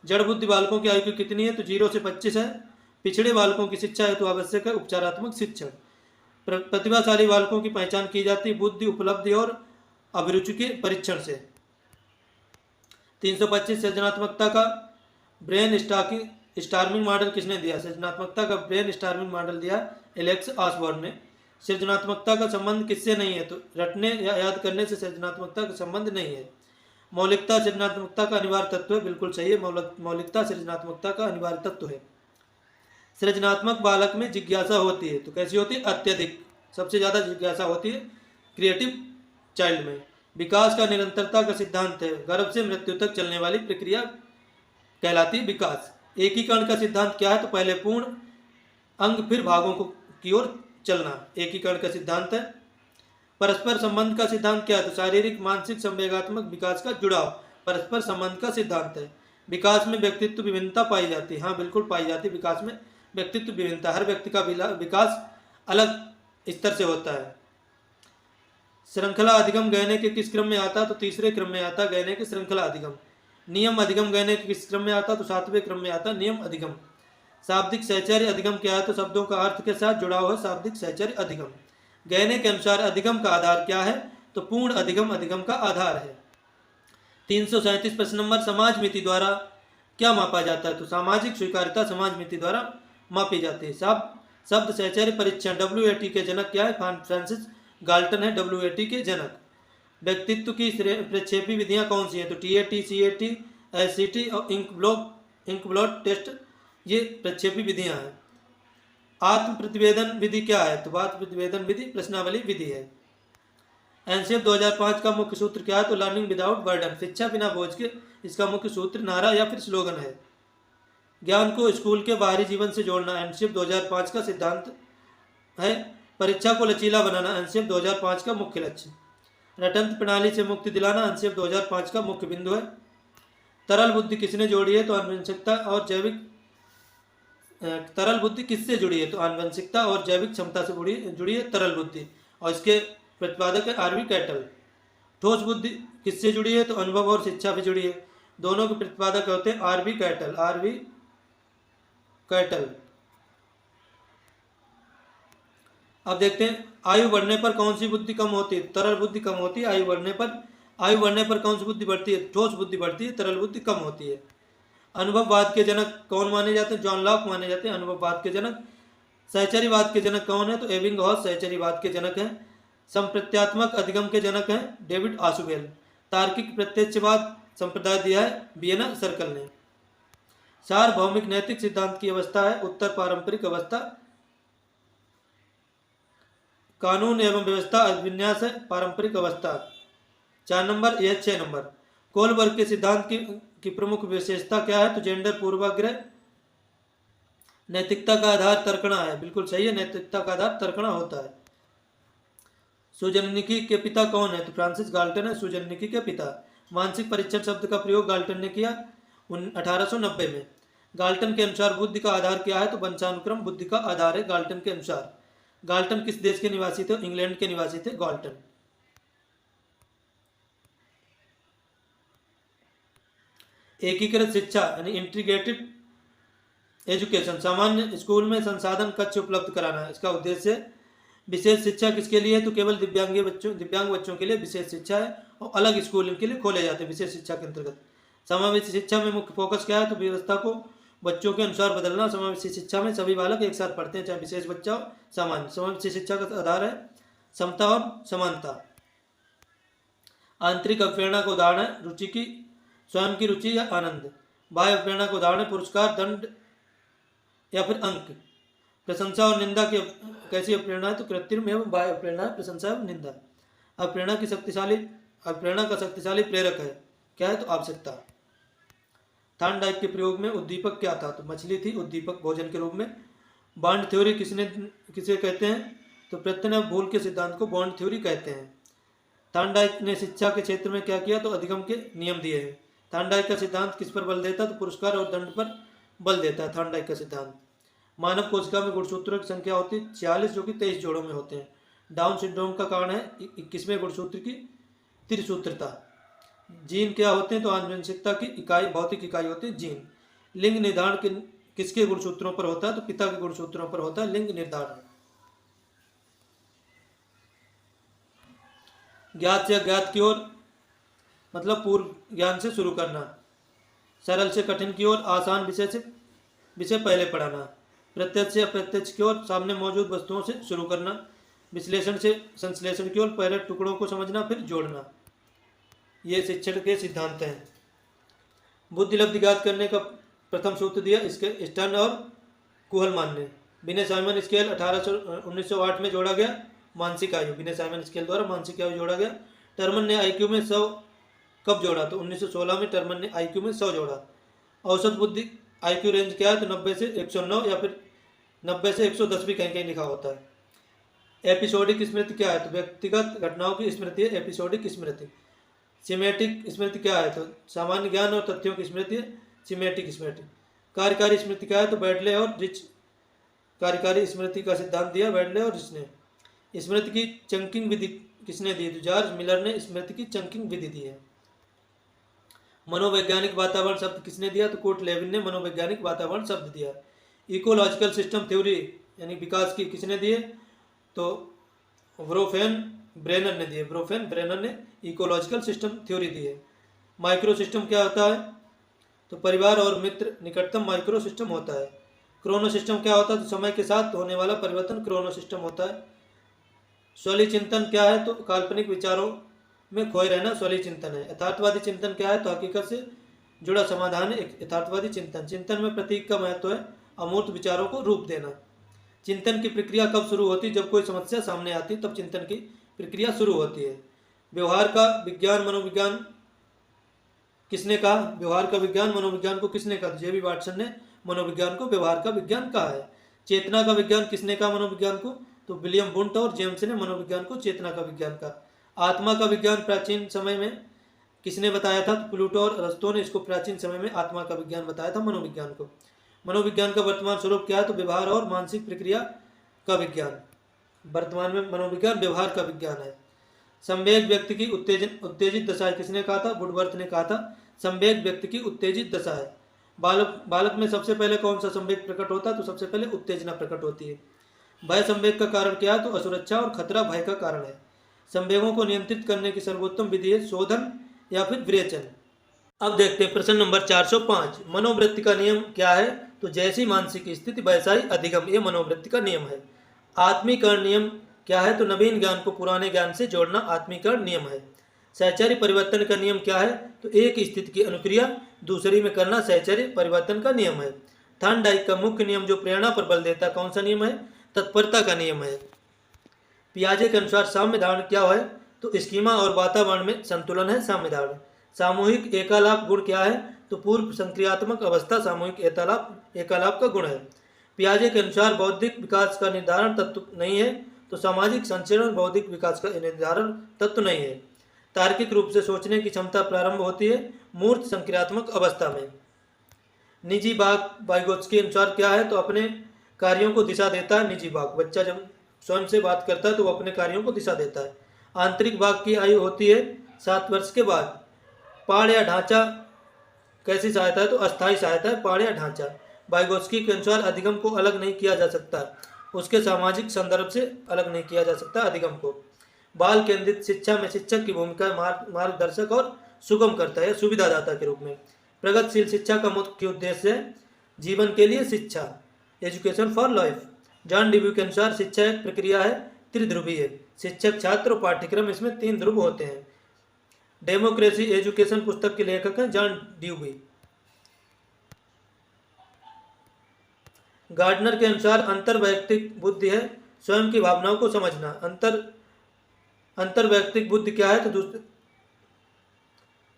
Speaker 1: जड़ बुद्धि बालकों की IQ कितनी है? तो 0 से 25 है। पिछड़े बालकों की शिक्षा हेतु आवश्यक है उपचारात्मक शिक्षण। प्रतिभाशाली बालकों की पहचान की जाती है बुद्धि, उपलब्धि और अभिरुचि के परीक्षण से। 325 सृजनात्मकता का ब्रेन स्टार्मिंग मॉडल किसने दिया? सृजनात्मकता का ब्रेन स्टार्मिंग मॉडल दिया एलेक्स ऑसबॉर्न ने। सृजनात्मकता का संबंध किससे नहीं है? तो रटने या याद करने से सृजनात्मकता का संबंध नहीं है। मौलिकता सृजनात्मकता का अनिवार्य तत्व है। बिल्कुल सही है, मौलिकता सृजनात्मकता का अनिवार्य तत्व है। सृजनात्मक बालक में जिज्ञासा होती है। तो कैसी होती है? अत्यधिक, सबसे ज़्यादा जिज्ञासा होती है क्रिएटिव चाइल्ड में। विकास का निरंतरता का सिद्धांत है। गर्भ से मृत्यु तक चलने वाली प्रक्रिया कहलाती है विकास। एकीकरण का सिद्धांत क्या है? तो पहले पूर्ण अंग फिर भागों की ओर चलना एकीकरण का सिद्धांत है। परस्पर संबंध का सिद्धांत क्या है? तो शारीरिक, मानसिक, संवेगात्मक विकास का जुड़ाव परस्पर संबंध का सिद्धांत है। विकास में व्यक्तित्व विभिन्नता पाई जाती है। हाँ बिल्कुल पाई जाती है विकास में व्यक्तित्व विभिन्नता। हर व्यक्ति का विकास अलग स्तर से होता है। श्रृंखला अधिगम गहने के किस क्रम में आता है? तो तीसरे क्रम में आता है गहने के श्रृंखला अधिगम। नियम अधिगम गहने के किस क्रम में आता है? तो 7वें क्रम में आता है नियम अधिगम। शाब्दिक सहचर्य अधिगम क्या है? तो शब्दों का अर्थ के साथ जुड़ाव है शाब्दिक सहचर्य अधिगम। गहने के अनुसार अधिगम का आधार क्या है? तो पूर्ण अधिगम अधिगम का आधार है। 337 प्रश्न नंबर समाज मिति द्वारा क्या मापा जाता है? तो सामाजिक स्वीकार्यता समाज मिति द्वारा मापी जाती है। शब्द सहचर्य परीक्षण WAT के जनक क्या है? फ्रांसिस गाल्टन है WAT के जनक। व्यक्तित्व की प्रक्षेपी विधियां कौन सी हैं? तो TAT, CAT, SCT और इंक ब्लॉट टेस्ट ये प्रक्षेपी विधियां हैं। आत्म प्रतिवेदन विधि क्या है? तो आत्म प्रतिवेदन विधि प्रश्नावली विधि है। एनसीएफ 2005 का मुख्य सूत्र क्या है? तो लर्निंग विदाउट बर्डन, शिक्षा बिना बोझ के, इसका मुख्य सूत्र नारा या फिर स्लोगन है। ज्ञान को स्कूल के बाहरी जीवन से जोड़ना एनसीएफ 2005 का सिद्धांत है। परीक्षा को लचीला बनाना एनसीएफ 2005 का मुख्य लक्ष्य। रटंत्र प्रणाली से मुक्ति दिलाना एनसीएफ 2005 का मुख्य बिंदु है। तरल बुद्धि किसने जोड़ी है? तो आनुवंशिकता और जैविक। तरल बुद्धि किससे जुड़ी है? तो आनुवंशिकता और जैविक क्षमता से जुड़ी है तरल बुद्धि, और इसके प्रतिपादक है RV कैटल। ठोस बुद्धि किससे जुड़ी है? तो अनुभव और शिक्षा भी जुड़ी है। दोनों के प्रतिपादक होते हैं RV कैटल। अब देखते हैं आयु बढ़ने पर कौन सी बुद्धि कम होती है? तरल बुद्धि कम होती है। आयु बढ़ने पर कौन सी बुद्धि बढ़ती है? ठोस बुद्धि बढ़ती है, तरल बुद्धि कम होती है। अनुभववाद के जनक कौन माने जाते हैं? जॉन लॉक माने जाते हैं अनुभववाद के जनक। सहचर्यवाद के जनक कौन है? तो एबिंगहॉस सहचर्यवाद के जनक हैं। संप्रत्यात्मक अधिगम के जनक हैं डेविड आशुबेल। तार्किक प्रत्यक्षवाद संप्रदाय दिया है वियना सर्कल ने। सार्वभौमिक नैतिक सिद्धांत की अवस्था है उत्तर पारंपरिक अवस्था। कानून एवं व्यवस्था अभिन्यास है पारंपरिक अवस्था। 4 नंबर, यह 6 नंबर। कोलबर्ग के सिद्धांत की प्रमुख विशेषता क्या है? तो जेंडर पूर्वाग्रह। नैतिकता का आधार तर्कणा है। बिल्कुल सही है, नैतिकता का आधार तर्कणा होता है। सुजननिकी के पिता कौन है? तो फ्रांसिस गाल्टन है सुजननिकी के पिता। मानसिक परीक्षण शब्द का प्रयोग गाल्टन ने किया 1890 में। गाल्टन के अनुसार बुद्धि का आधार क्या है? तो वंशानुक्रम बुद्धि का आधार है गाल्टन के अनुसार। गाल्टन किस देश के निवासी थे? इंग्लैंड के निवासी थे गाल्टन। एकीकृत शिक्षा यानी इंटीग्रेटेड एजुकेशन, सामान्य स्कूल में संसाधन कक्ष उपलब्ध कराना है इसका उद्देश्य है। विशेष शिक्षा किसके लिए है? तो केवल दिव्यांग बच्चों के लिए विशेष शिक्षा है और अलग स्कूल इनके लिए खोले जाते हैं विशेष शिक्षा के अंतर्गत। समावेशी शिक्षा में मुख्य फोकस क्या है? तो व्यवस्था को बच्चों के अनुसार बदलना। समावेशी शिक्षा में सभी बालक एक साथ पढ़ते हैं, चाहे विशेष बच्चा हो सामान्य। समावेशी शिक्षा का आधार है समता और समानता। आंतरिक अप्रेरणा का उदाहरण है रुचि की, स्वयं की रुचि या आनंद। बाह्य अप्रेरणा का उदाहरण है पुरस्कार, दंड या फिर अंक। प्रशंसा और निंदा की कैसी अप्रेरणा है? तो कृत्रिम एवं बाह्य अप्रेरणा है प्रशंसा एवं निंदा। अप्रेरणा का शक्तिशाली प्रेरक है क्या है? तो आवश्यकता। थॉर्नडाइक के प्रयोग में उद्दीपक क्या था? तो मछली थी उद्दीपक भोजन के रूप में। बॉन्ड थ्योरी किसे कहते हैं? तो प्रत्यय भूल के सिद्धांत को बॉन्ड थ्योरी कहते हैं। थॉर्नडाइक ने शिक्षा के क्षेत्र में क्या किया? तो अधिगम के नियम दिए हैं। थॉर्नडाइक का सिद्धांत किस पर बल देता है? तो पुरस्कार और दंड पर बल देता है थॉर्नडाइक का सिद्धांत। मानव कोशिका में गुणसूत्रों की संख्या होती है 46 जो कि 23 जोड़ों में होते हैं। डाउन सिंड्रोम का कारण है 21वें गुणसूत्र की त्रिसूत्रता। जीन क्या होते हैं? तो आनुवंशिकता की इकाई, भौतिक इकाई होती है जीन। लिंग निर्धारण किसके गुणसूत्रों पर होता है? तो पिता के गुणसूत्रों पर होता है लिंग निर्धारण। ज्ञात से अज्ञात की ओर मतलब पूर्व ज्ञान से शुरू करना। सरल से कठिन की ओर, आसान विषय पहले पढ़ाना। प्रत्यक्ष से अप्रत्यक्ष की ओर, सामने मौजूद वस्तुओं से शुरू करना। विश्लेषण से संश्लेषण की ओर, पहले टुकड़ों को समझना फिर जोड़ना। ये शिक्षण के सिद्धांत हैं। बुद्धि लब्धि ज्ञात करने का प्रथम सूत्र दिया इसके स्टर्न और कुहलमान ने। विनय साइमन स्केल 1908 में जोड़ा गया मानसिक आयु। विनय साइमन स्केल द्वारा मानसिक आयु जोड़ा गया। टर्मन ने आईक्यू में 100 कब जोड़ा? तो 1916 में टर्मन ने आईक्यू में 100 जोड़ा। औसत बुद्धि आईक्यू रेंज क्या है? तो 90 से 109 या फिर 90 से 110 भी कहीं कहीं लिखा होता है। एपिसोडिक स्मृति क्या है? तो व्यक्तिगत घटनाओं की स्मृति है एपिसोडिक स्मृति। सिमेटिक स्मृति क्या है? तो सामान्य ज्ञान और तथ्यों की स्मृति है सिमेटिक स्मृति। कार्यकारी स्मृति क्या है? तो बैडले और रिच कार्यकारी स्मृति का सिद्धांत दिया बैडले और रिच ने। स्मृति की चंकिंग विधि किसने दी? तो जॉर्ज मिलर ने स्मृति की चंकिंग विधि दी है। मनोवैज्ञानिक वातावरण शब्द किसने दिया? तो कोर्ट लेविन ने मनोवैज्ञानिक वातावरण शब्द दिया। इकोलॉजिकल सिस्टम थ्योरी यानी विकास की किसने दिए? तो ब्रोफेन ब्रेनर ने दिए। ब्रोफेन ब्रेनर ने इकोलॉजिकल सिस्टम थ्योरी दी है। माइक्रो सिस्टम क्या होता है? तो परिवार और मित्र निकटतम माइक्रो सिस्टम होता है। क्रोनो सिस्टम क्या होता है? तो समय के साथ होने वाला परिवर्तन क्रोनो सिस्टम होता है। स्वली चिंतन क्या है? तो काल्पनिक विचारों में खोए रहना स्वली चिंतन है। यथार्थवादी चिंतन क्या है? तो हकीकत से जुड़ा समाधान है यथार्थवादी चिंतन। चिंतन में प्रतीक का महत्व है अमूर्त विचारों को रूप देना। चिंतन की प्रक्रिया कब शुरू होती है? जब कोई समस्या सामने आती है तब चिंतन की प्रक्रिया शुरू होती है। व्यवहार का विज्ञान मनोविज्ञान किसने कहा? व्यवहार का विज्ञान मनोविज्ञान को किसने कहा? जेबी वाटसन ने मनोविज्ञान को व्यवहार का विज्ञान कहा है। चेतना का विज्ञान किसने कहा मनोविज्ञान को? तो विलियम वुंट और जेम्स ने मनोविज्ञान को चेतना का विज्ञान कहा। आत्मा का विज्ञान प्राचीन समय में किसने बताया था? तो प्लूटो और अरस्तो ने इसको प्राचीन समय में आत्मा का विज्ञान बताया था मनोविज्ञान को। मनोविज्ञान का वर्तमान स्वरूप क्या है? तो व्यवहार और मानसिक प्रक्रिया का विज्ञान। वर्तमान में मनोविज्ञान व्यवहार का विज्ञान है। संवेग व्यक्ति की उत्तेजित दशा है किसने कहा था? वुडवर्थ ने कहा था संवेग व्यक्ति की उत्तेजित दशा है। बालक में सबसे पहले कौन सा संवेग प्रकट होता है? तो सबसे पहले उत्तेजना प्रकट होती है। भय संवेग का कारण क्या है? तो असुरक्षा और खतरा भय का कारण है। संवेगों को नियंत्रित करने की सर्वोत्तम विधि है शोधन या फिर विवेचन। अब देखते हैं प्रश्न नंबर 405। मनोवृत्ति का नियम क्या है? तो जैसी मानसिक स्थिति वैसा ही अधिगम, ये मनोवृत्ति का नियम है। आत्मीकरण नियम क्या है? तो नवीन ज्ञान को पुराने ज्ञान से जोड़ना आत्मीकरण नियम है। सहचर्य परिवर्तन का नियम क्या है? तो एक स्थिति की अनुक्रिया दूसरी में करना सहचर्य परिवर्तन का नियम है। थॉर्नडाइक का मुख्य नियम जो प्रेरणा पर बल देता कौन सा नियम है? तत्परता का नियम है। पियाजे के अनुसार साम्य धारण क्या है? तो स्कीमा और वातावरण में संतुलन है साम्य धारण। सामूहिक एकालाप गुण क्या है? तो पूर्व संक्रियात्मक अवस्था सामूहिक एकालाप का गुण है। पियाजे के अनुसार बौद्धिक विकास का निर्धारण तत्व नहीं है, तो सामाजिक संचरण बौद्धिक विकास का निर्धारण तत्व नहीं है। तार्किक रूप से सोचने की क्षमता प्रारंभ होती है मूर्त संक्रियात्मक अवस्था में। निजी भाग वाइगोत्स्की के अनुसार क्या है, तो अपने कार्यों को दिशा देता है निजी भाग। बच्चा जब स्वयं से बात करता है तो वो अपने कार्यों को दिशा देता है। आंतरिक भाग की आयु होती है 7 वर्ष के बाद। पाड़ या ढांचा कैसी सहायता है, तो अस्थायी सहायता है पाड़ या ढांचा। वाइगोत्स्की के अनुसार अधिगम को अलग नहीं किया जा सकता, उसके सामाजिक संदर्भ से अलग नहीं किया जा सकता अधिगम को। बाल केंद्रित शिक्षा में शिक्षक की भूमिका मार्गदर्शक और सुगम करता है सुविधादाता के रूप में। प्रगतिशील शिक्षा का मुख्य उद्देश्य है जीवन के लिए शिक्षा, education for life. John Dewey के अनुसार शिक्षा एक प्रक्रिया है त्रिध्रुवीय। शिक्षक, छात्र और पाठ्यक्रम, इसमें 3 ध्रुव होते हैं। डेमोक्रेसी एजुकेशन पुस्तक के लेखक हैं जॉन ड्यूवी। गार्डनर के अनुसार अंतर्वैयक्तिक बुद्धि है स्वयं की भावनाओं को समझना। अंतर्वैयक्तिक बुद्धि क्या है, तो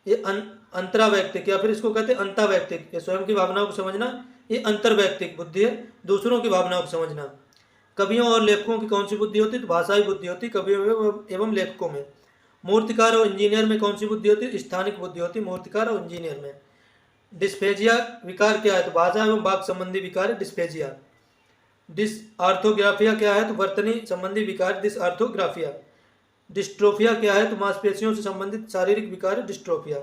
Speaker 1: ये अंतरावैयक्तिक या फिर इसको कहते हैं अंतावैयक्तिक। ये स्वयं की भावनाओं को समझना, ये अंतर्वैयक्तिक बुद्धि है, दूसरों की भावनाओं को समझना। कवियों और लेखकों की कौन सी बुद्धि होती है, तो भाषाई बुद्धि होती है कवियों एवं लेखकों में। मूर्तिकार और इंजीनियर में कौन सी बुद्धि होती है, स्थानिक बुद्धि होती है मूर्तिकार और इंजीनियर में। डिस्फेजिया विकार क्या है, तो भाषा एवं वाक संबंधी विकार है डिस्फेजिया। डिसआर्थोग्राफिया क्या है, तो वर्तनी संबंधी विकार डिसआर्थोग्राफिया। डिस्ट्रोफिया क्या है, तो मांसपेशियों से संबंधित शारीरिक विकार है डिस्ट्रोफिया।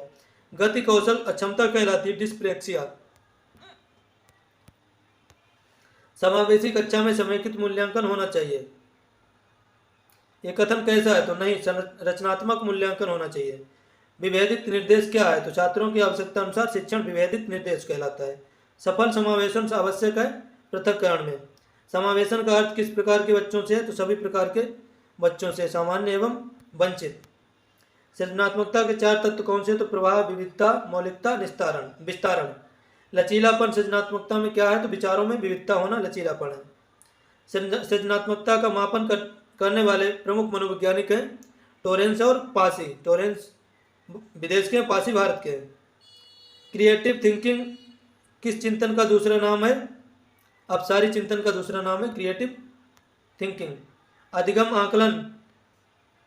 Speaker 1: गति कौशल अक्षमता कहलाती है डिस्प्रेक्सिया। समावेशी कक्षा में समेकित मूल्यांकन होना चाहिए। ये कथन कैसा है, तो नहीं, रचनात्मक मूल्यांकन होना चाहिए। विभेदित निर्देश क्या है, तो छात्रों की आवश्यकता अनुसार शिक्षण विभेदित निर्देश कहलाता है। सफल समावेशन आवश्यक है पृथक्करण में। समावेशन का अर्थ किस प्रकार के बच्चों से है, तो सभी प्रकार के बच्चों से, सामान्य एवं वंचित। सृजनात्मकता के 4 तत्व कौन से, तो प्रवाह, विविधता, मौलिकता, विस्तारण। लचीलापन सृजनात्मकता में क्या है, तो विचारों में विविधता होना लचीलापन है। सृजनात्मकता का मापन करने वाले प्रमुख मनोवैज्ञानिक हैं टोरेंस और पासी। टोरेंस विदेश के, पासी भारत के। क्रिएटिव थिंकिंग किस चिंतन का दूसरा नाम है, अपसारी चिंतन का दूसरा नाम है क्रिएटिव थिंकिंग। अधिगम आकलन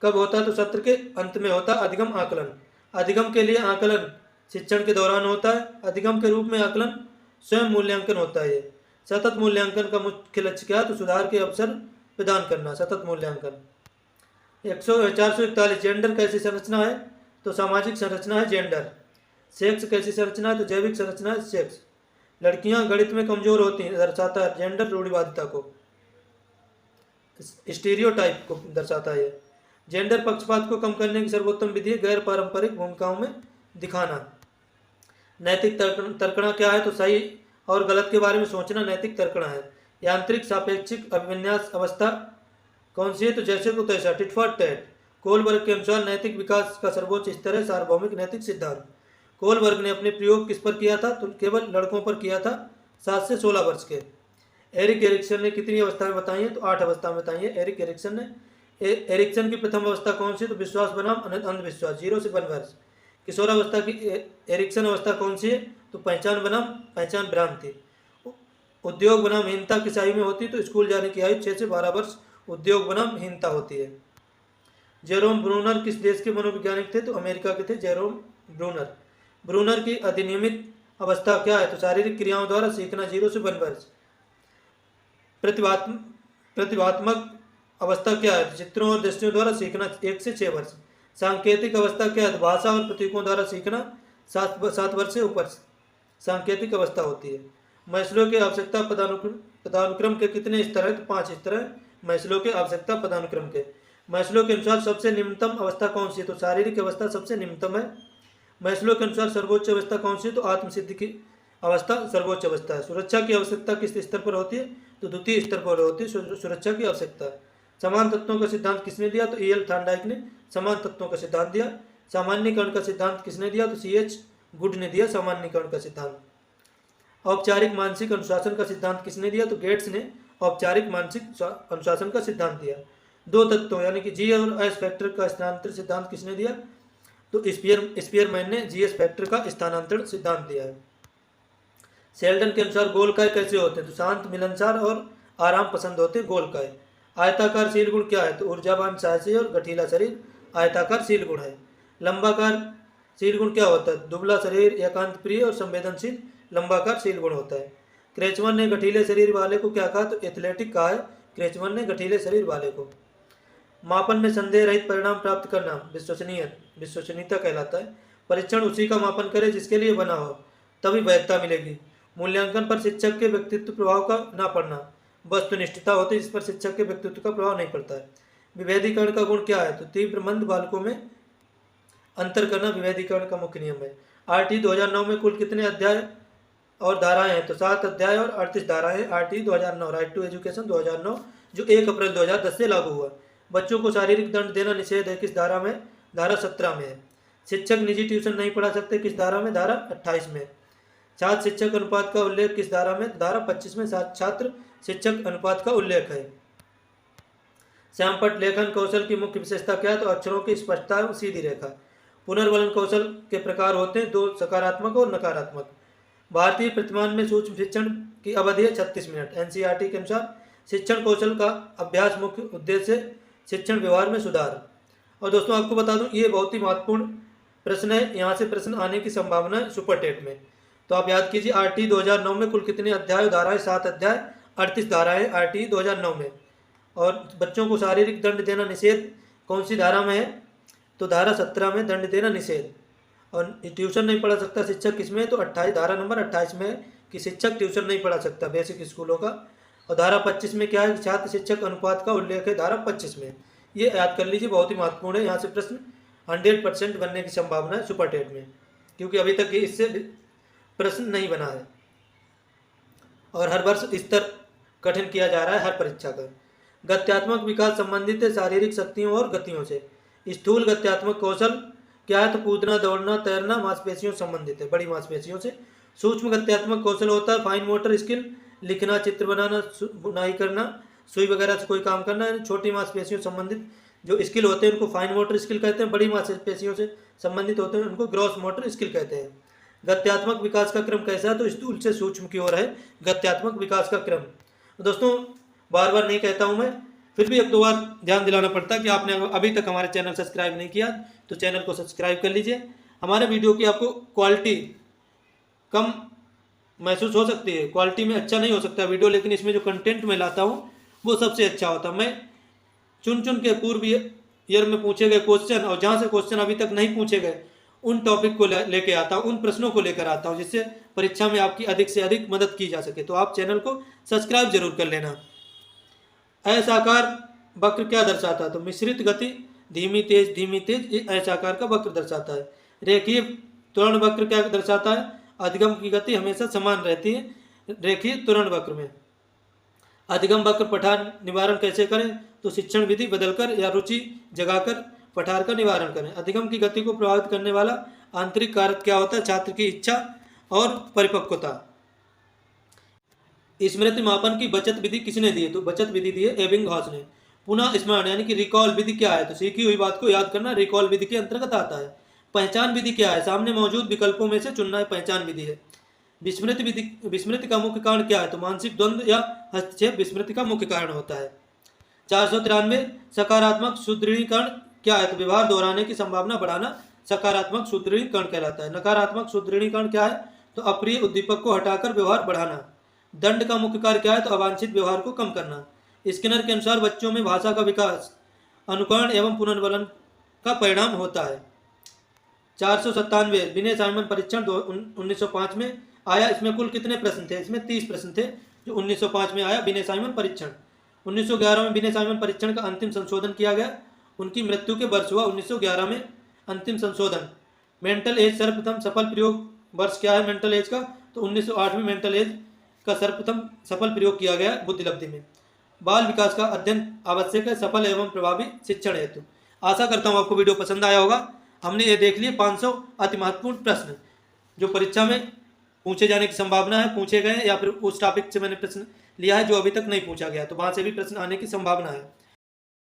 Speaker 1: कब होता है, तो सत्र के अंत में होता है अधिगम आकलन। अधिगम के लिए आकलन शिक्षण के दौरान होता है। अधिगम के रूप में आकलन स्वयं मूल्यांकन होता है। सतत मूल्यांकन का मुख्य लक्ष्य क्या है, तो सुधार के अवसर प्रदान करना, सतत मूल्यांकन। 441 जेंडर कैसी संरचना है, तो सामाजिक संरचना है जेंडर। सेक्स कैसी संरचना है, तो जैविक संरचना है सेक्स। लड़कियां गणित में कमजोर होती हैं, दर्शाता है जेंडर रूढ़िवादिता को, स्टीरियोटाइप को दर्शाता है। जेंडर पक्षपात को कम करने की सर्वोत्तम विधि है गैर पारंपरिक भूमिकाओं में दिखाना। नैतिक तर्कणा क्या है, तो सही और गलत के बारे में सोचना नैतिक तर्कणा है। यांत्रिक सापेक्षिक अभिविन्यास अवस्था कौन सी है, तो जैसे को तैसा, टिट फॉर टैट। कोलबर्ग के अनुसार नैतिक विकास का सर्वोच्च स्तर है सार्वभौमिक नैतिक सिद्धांत। कोलबर्ग ने अपने प्रयोग किस पर किया था, तो केवल लड़कों पर किया था 7 से 16 वर्ष के। एरिक एरिक्सन ने कितनी अवस्थाएं बताई हैं, तो 8 अवस्था बताई है एरिक एरिक्सन ने। एरिक्सन की प्रथम अवस्था कौन सी, तो विश्वास बनाम अंधविश्वास 0 से 1 वर्ष। किशोरावस्था की एरिक्सन अवस्था कौन सी है, तो पहचान बनाम पहचान भ्रांति। उद्योग बनाम हीनता किस आयु में होती है, तो स्कूल जाने की आयु 6 से 12 वर्ष उद्योग बनाम हीनता होती है। जेरोम ब्रूनर किस देश के मनोवैज्ञानिक थे, तो अमेरिका के थे जेरोम ब्रूनर। ब्रूनर की अधिनियमित अवस्था क्या है, तो शारीरिक क्रियाओं द्वारा सीखना 0 से 1 वर्ष। प्रतिभात्मक अवस्था क्या है, तो चित्रों और दृष्टियों द्वारा सीखना 1 से 6 वर्ष। सांकेतिक अवस्था क्या है, तो भाषा और प्रतीकों द्वारा सीखना 7 वर्ष से ऊपर सांकेतिक अवस्था होती है। मैस्लो के आवश्यकता पदानुक्रम के कितने स्तर है, तो 5 स्तर है मैस्लो के आवश्यकता पदानुक्रम के। मैस्लो के अनुसार सबसे निम्नतम अवस्था कौन सी है, तो शारीरिक अवस्था सबसे निम्नतम है। मैस्लो के अनुसार सर्वोच्च अवस्था कौन सी है, तो आत्मसिद्धि की अवस्था सर्वोच्च अवस्था है। सुरक्षा की आवश्यकता किस स्तर पर होती है, तो द्वितीय स्तर पर होती है सुरक्षा की आवश्यकता। समान तत्वों का सिद्धांत किसने दिया, तो E.L. थॉर्नडाइक ने समान तत्वों का सिद्धांत दिया। सामान्यीकरण का सिद्धांत किसने दिया, तो C.H. गुड ने दिया सामान्यीकरण का सिद्धांत। औपचारिक मानसिक अनुशासन का सिद्धांत किसने दिया, तो गेट्स ने औपचारिक मानसिक अनुशासन का सिद्धांत दिया। 2 तत्वों यानी कि G और S फैक्टर का स्थानांतरण सिद्धांत किसने दिया, तो स्पीयरमैन ने GS फैक्टर का स्थानांतरण सिद्धांत दिया है। शेल्डन के अनुसार गोलकाय कैसे होते हैं, तो शांत, मिलनसार और आराम पसंद होते हैं गोलकाय। आयताकार शील गुण क्या है? तो ऊर्जावान, साहसी और गठीला शरीर आयताकार शील गुण है। लंबाकार शील गुण क्या होता है? दुबला शरीर, एकांत प्रिय और संवेदनशील लंबाकार शील गुण होता है। क्रेचमन ने गठीले शरीर वाले को क्या कहा? तो एथलेटिक कहा है क्रेचमन ने गठीले शरीर वाले को। मापन में संदेह रहित परिणाम प्राप्त करना विश्वसनीयता कहलाता है। परीक्षण उसी का मापन करे जिसके लिए बना हो, तभी वैधता मिलेगी। मूल्यांकन पर शिक्षक के व्यक्तित्व प्रभाव का ना पड़ना वस्तुनिष्ठता होती है, जिस पर शिक्षक के व्यक्तित्व का प्रभाव नहीं पड़ता है। विभेदीकरण का गुण क्या है? तो तीव्र मंद बालकों में अंतर करना विभेदीकरण का मुख्य नियम है। आरटी 2009 में कुल कितने अध्याय और धाराएं हैं? तो 7 अध्याय और 38 धाराएं। आरटी 2009 राइट टू एजुकेशन 2009 जो 1 अप्रैल 2010 से लागू हुआ। बच्चों को शारीरिक दंड देना निषेध है, किस धारा में? धारा 17 में है। शिक्षक निजी ट्यूशन नहीं पढ़ा सकते, किस धारा में? धारा 28 में। छात्र शिक्षक अनुपात का उल्लेख किस धारा में? धारा 25 में छात्र शिक्षक अनुपात का उल्लेख है। श्यामपट्ट लेखन कौशल की मुख्य विशेषता क्या है? तो अक्षरों की स्पष्टता और सीधी रेखा। पुनर्वलन कौशल के प्रकार होते हैं 2, सकारात्मक और नकारात्मक। भारतीय प्रतिमान में सूक्ष्म शिक्षण की अवधि है 36 मिनट। एनसीईआरटी के अनुसार शिक्षण कौशल का अभ्यास मुख्य उद्देश्य शिक्षण व्यवहार में सुधार। और दोस्तों आपको बता दूं ये बहुत ही महत्वपूर्ण प्रश्न है, यहाँ से प्रश्न आने की संभावना है सुपर टेट में। तो आप याद कीजिए आरटी 2009 में कुल कितने अध्याय और धाराएं? 7 अध्याय 38 धाराएं आरटी 2009 में। और बच्चों को शारीरिक दंड देना निषेध कौन सी धारा में है? तो धारा 17 में दंड देना निषेध। और ट्यूशन नहीं पढ़ा सकता शिक्षक किसमें? तो 28 धारा नंबर 28 में है कि शिक्षक ट्यूशन नहीं पढ़ा सकता बेसिक स्कूलों का। और धारा 25 में क्या है? छात्र शिक्षक अनुपात का उल्लेख है धारा 25 में। ये याद कर लीजिए, बहुत ही महत्वपूर्ण है। यहाँ से प्रश्न 100% बनने की संभावना है सुपर टेट में, क्योंकि अभी तक इससे प्रश्न नहीं बना है और हर वर्ष स्तर कठिन किया जा रहा है हर परीक्षा का। गत्यात्मक विकास संबंधित है शारीरिक शक्तियों और गतियों से। स्थूल गत्यात्मक कौशल क्या है? तो कूदना, दौड़ना, तैरना मांसपेशियों संबंधित है, बड़ी मांसपेशियों से। सूक्ष्म गत्यात्मक कौशल होता है फाइन मोटर स्किल, लिखना, चित्र बनाना, बुनाई करना, सुई वगैरह से कोई काम करना। छोटी मांसपेशियों संबंधित जो स्किल होते हैं उनको फाइन मोटर स्किल कहते हैं। बड़ी मांसपेशियों से संबंधित होते हैं उनको ग्रॉस मोटर स्किल कहते हैं। गत्यात्मक विकास का क्रम कैसा है? तो स्थूल से सूक्ष्म की ओर है गत्यात्मक विकास का क्रम। दोस्तों बार बार नहीं कहता हूं मैं, फिर भी 1-2 बार ध्यान दिलाना पड़ता है कि आपने अभी तक हमारे चैनल सब्सक्राइब नहीं किया तो चैनल को सब्सक्राइब कर लीजिए। हमारे वीडियो की आपको क्वालिटी कम महसूस हो सकती है, क्वालिटी में अच्छा नहीं हो सकता वीडियो, लेकिन इसमें जो कंटेंट मैं लाता हूँ वो सबसे अच्छा होता है। मैं चुन चुन के पूर्व ईयर में पूछे गए क्वेश्चन और जहाँ से क्वेश्चन अभी तक नहीं पूछे गए उन टॉपिक को लेके आता हूँ, उन प्रश्नों को लेकर आता हूँ, जिससे परीक्षा में आपकी अधिक से अधिक मदद की जा सके। तो आप चैनल को सब्सक्राइब जरूर कर लेना। असाकार वक्र क्या दर्शाता है? तो मिश्रित गति, धीमी तेज ये असाकार का वक्र दर्शाता है। रेखीय त्वरण वक्र क्या दर्शाता है? अधिगम की गति हमेशा समान रहती है रेखीय त्वरण वक्र में। अधिगम वक्र पठार निवारण कैसे करें? तो शिक्षण विधि बदलकर या रुचि जगाकर पठार का निवारण करें। अधिगम की गति को प्रभावित करने वाला आंतरिक कारक क्या होता है? छात्र की इच्छा और परिपक्वता। स्मृति मापन की बचत विधि किसने दी है? तो बचत विधि दी है एबिंगहॉस ने। पुनः स्मरण यानी कि रिकॉल विधि क्या है? तो सीखी हुई बात को याद करना रिकॉल विधि के अंतर्गत आता है। पहचान विधि क्या है? सामने मौजूद विकल्पों में से चुनना है पहचान विधि है। विस्मृति का मुख्य कारण क्या है? तो मानसिक द्वंद्व या हस्तक्षेप विस्मृति का मुख्य कारण होता है। 493 सकारात्मक सुदृढ़ीकरण क्या है? तो व्यवहार दोहराने की संभावना बढ़ाना सकारात्मक सुदृढ़ीकरण कहलाता है। नकारात्मक सुदृढ़ीकरण क्या है? तो अप्रिय उद्दीपक को हटाकर व्यवहार बढ़ाना। दंड का मुख्य कार्य क्या है? तो अवांछित व्यवहार को कम करना। स्किनर के अनुसार बच्चों में भाषा का विकास अनुकरण एवं पुनर्वलन का परिणाम होता है। 497 विनय साइमन परीक्षण 1905 में आया। इसमें कुल कितने प्रश्न थे? इसमें 30 प्रश्न थे जो 1905 में आया विनय साइमन परीक्षण। 1911 में विनय साइमन परीक्षण का अंतिम संशोधन किया गया। उनकी मृत्यु के वर्ष हुआ 1911 में अंतिम संशोधन। मेंटल एज सर्वप्रथम सफल प्रयोग वर्ष क्या है मेंटल एज का? तो 1908 में मेंटल एज का सर्वप्रथम सफल प्रयोग किया गया बुद्धिलब्धि में। बाल विकास का अध्ययन आवश्यक है सफल एवं प्रभावी शिक्षण हेतु। आशा करता हूँ आपको वीडियो पसंद आया होगा। हमने ये देख लिए 500 अति महत्वपूर्ण प्रश्न जो परीक्षा में पूछे जाने की संभावना है, पूछे गए या फिर उस टॉपिक से मैंने प्रश्न लिया है जो अभी तक नहीं पूछा गया, तो वहाँ से भी प्रश्न आने की संभावना है।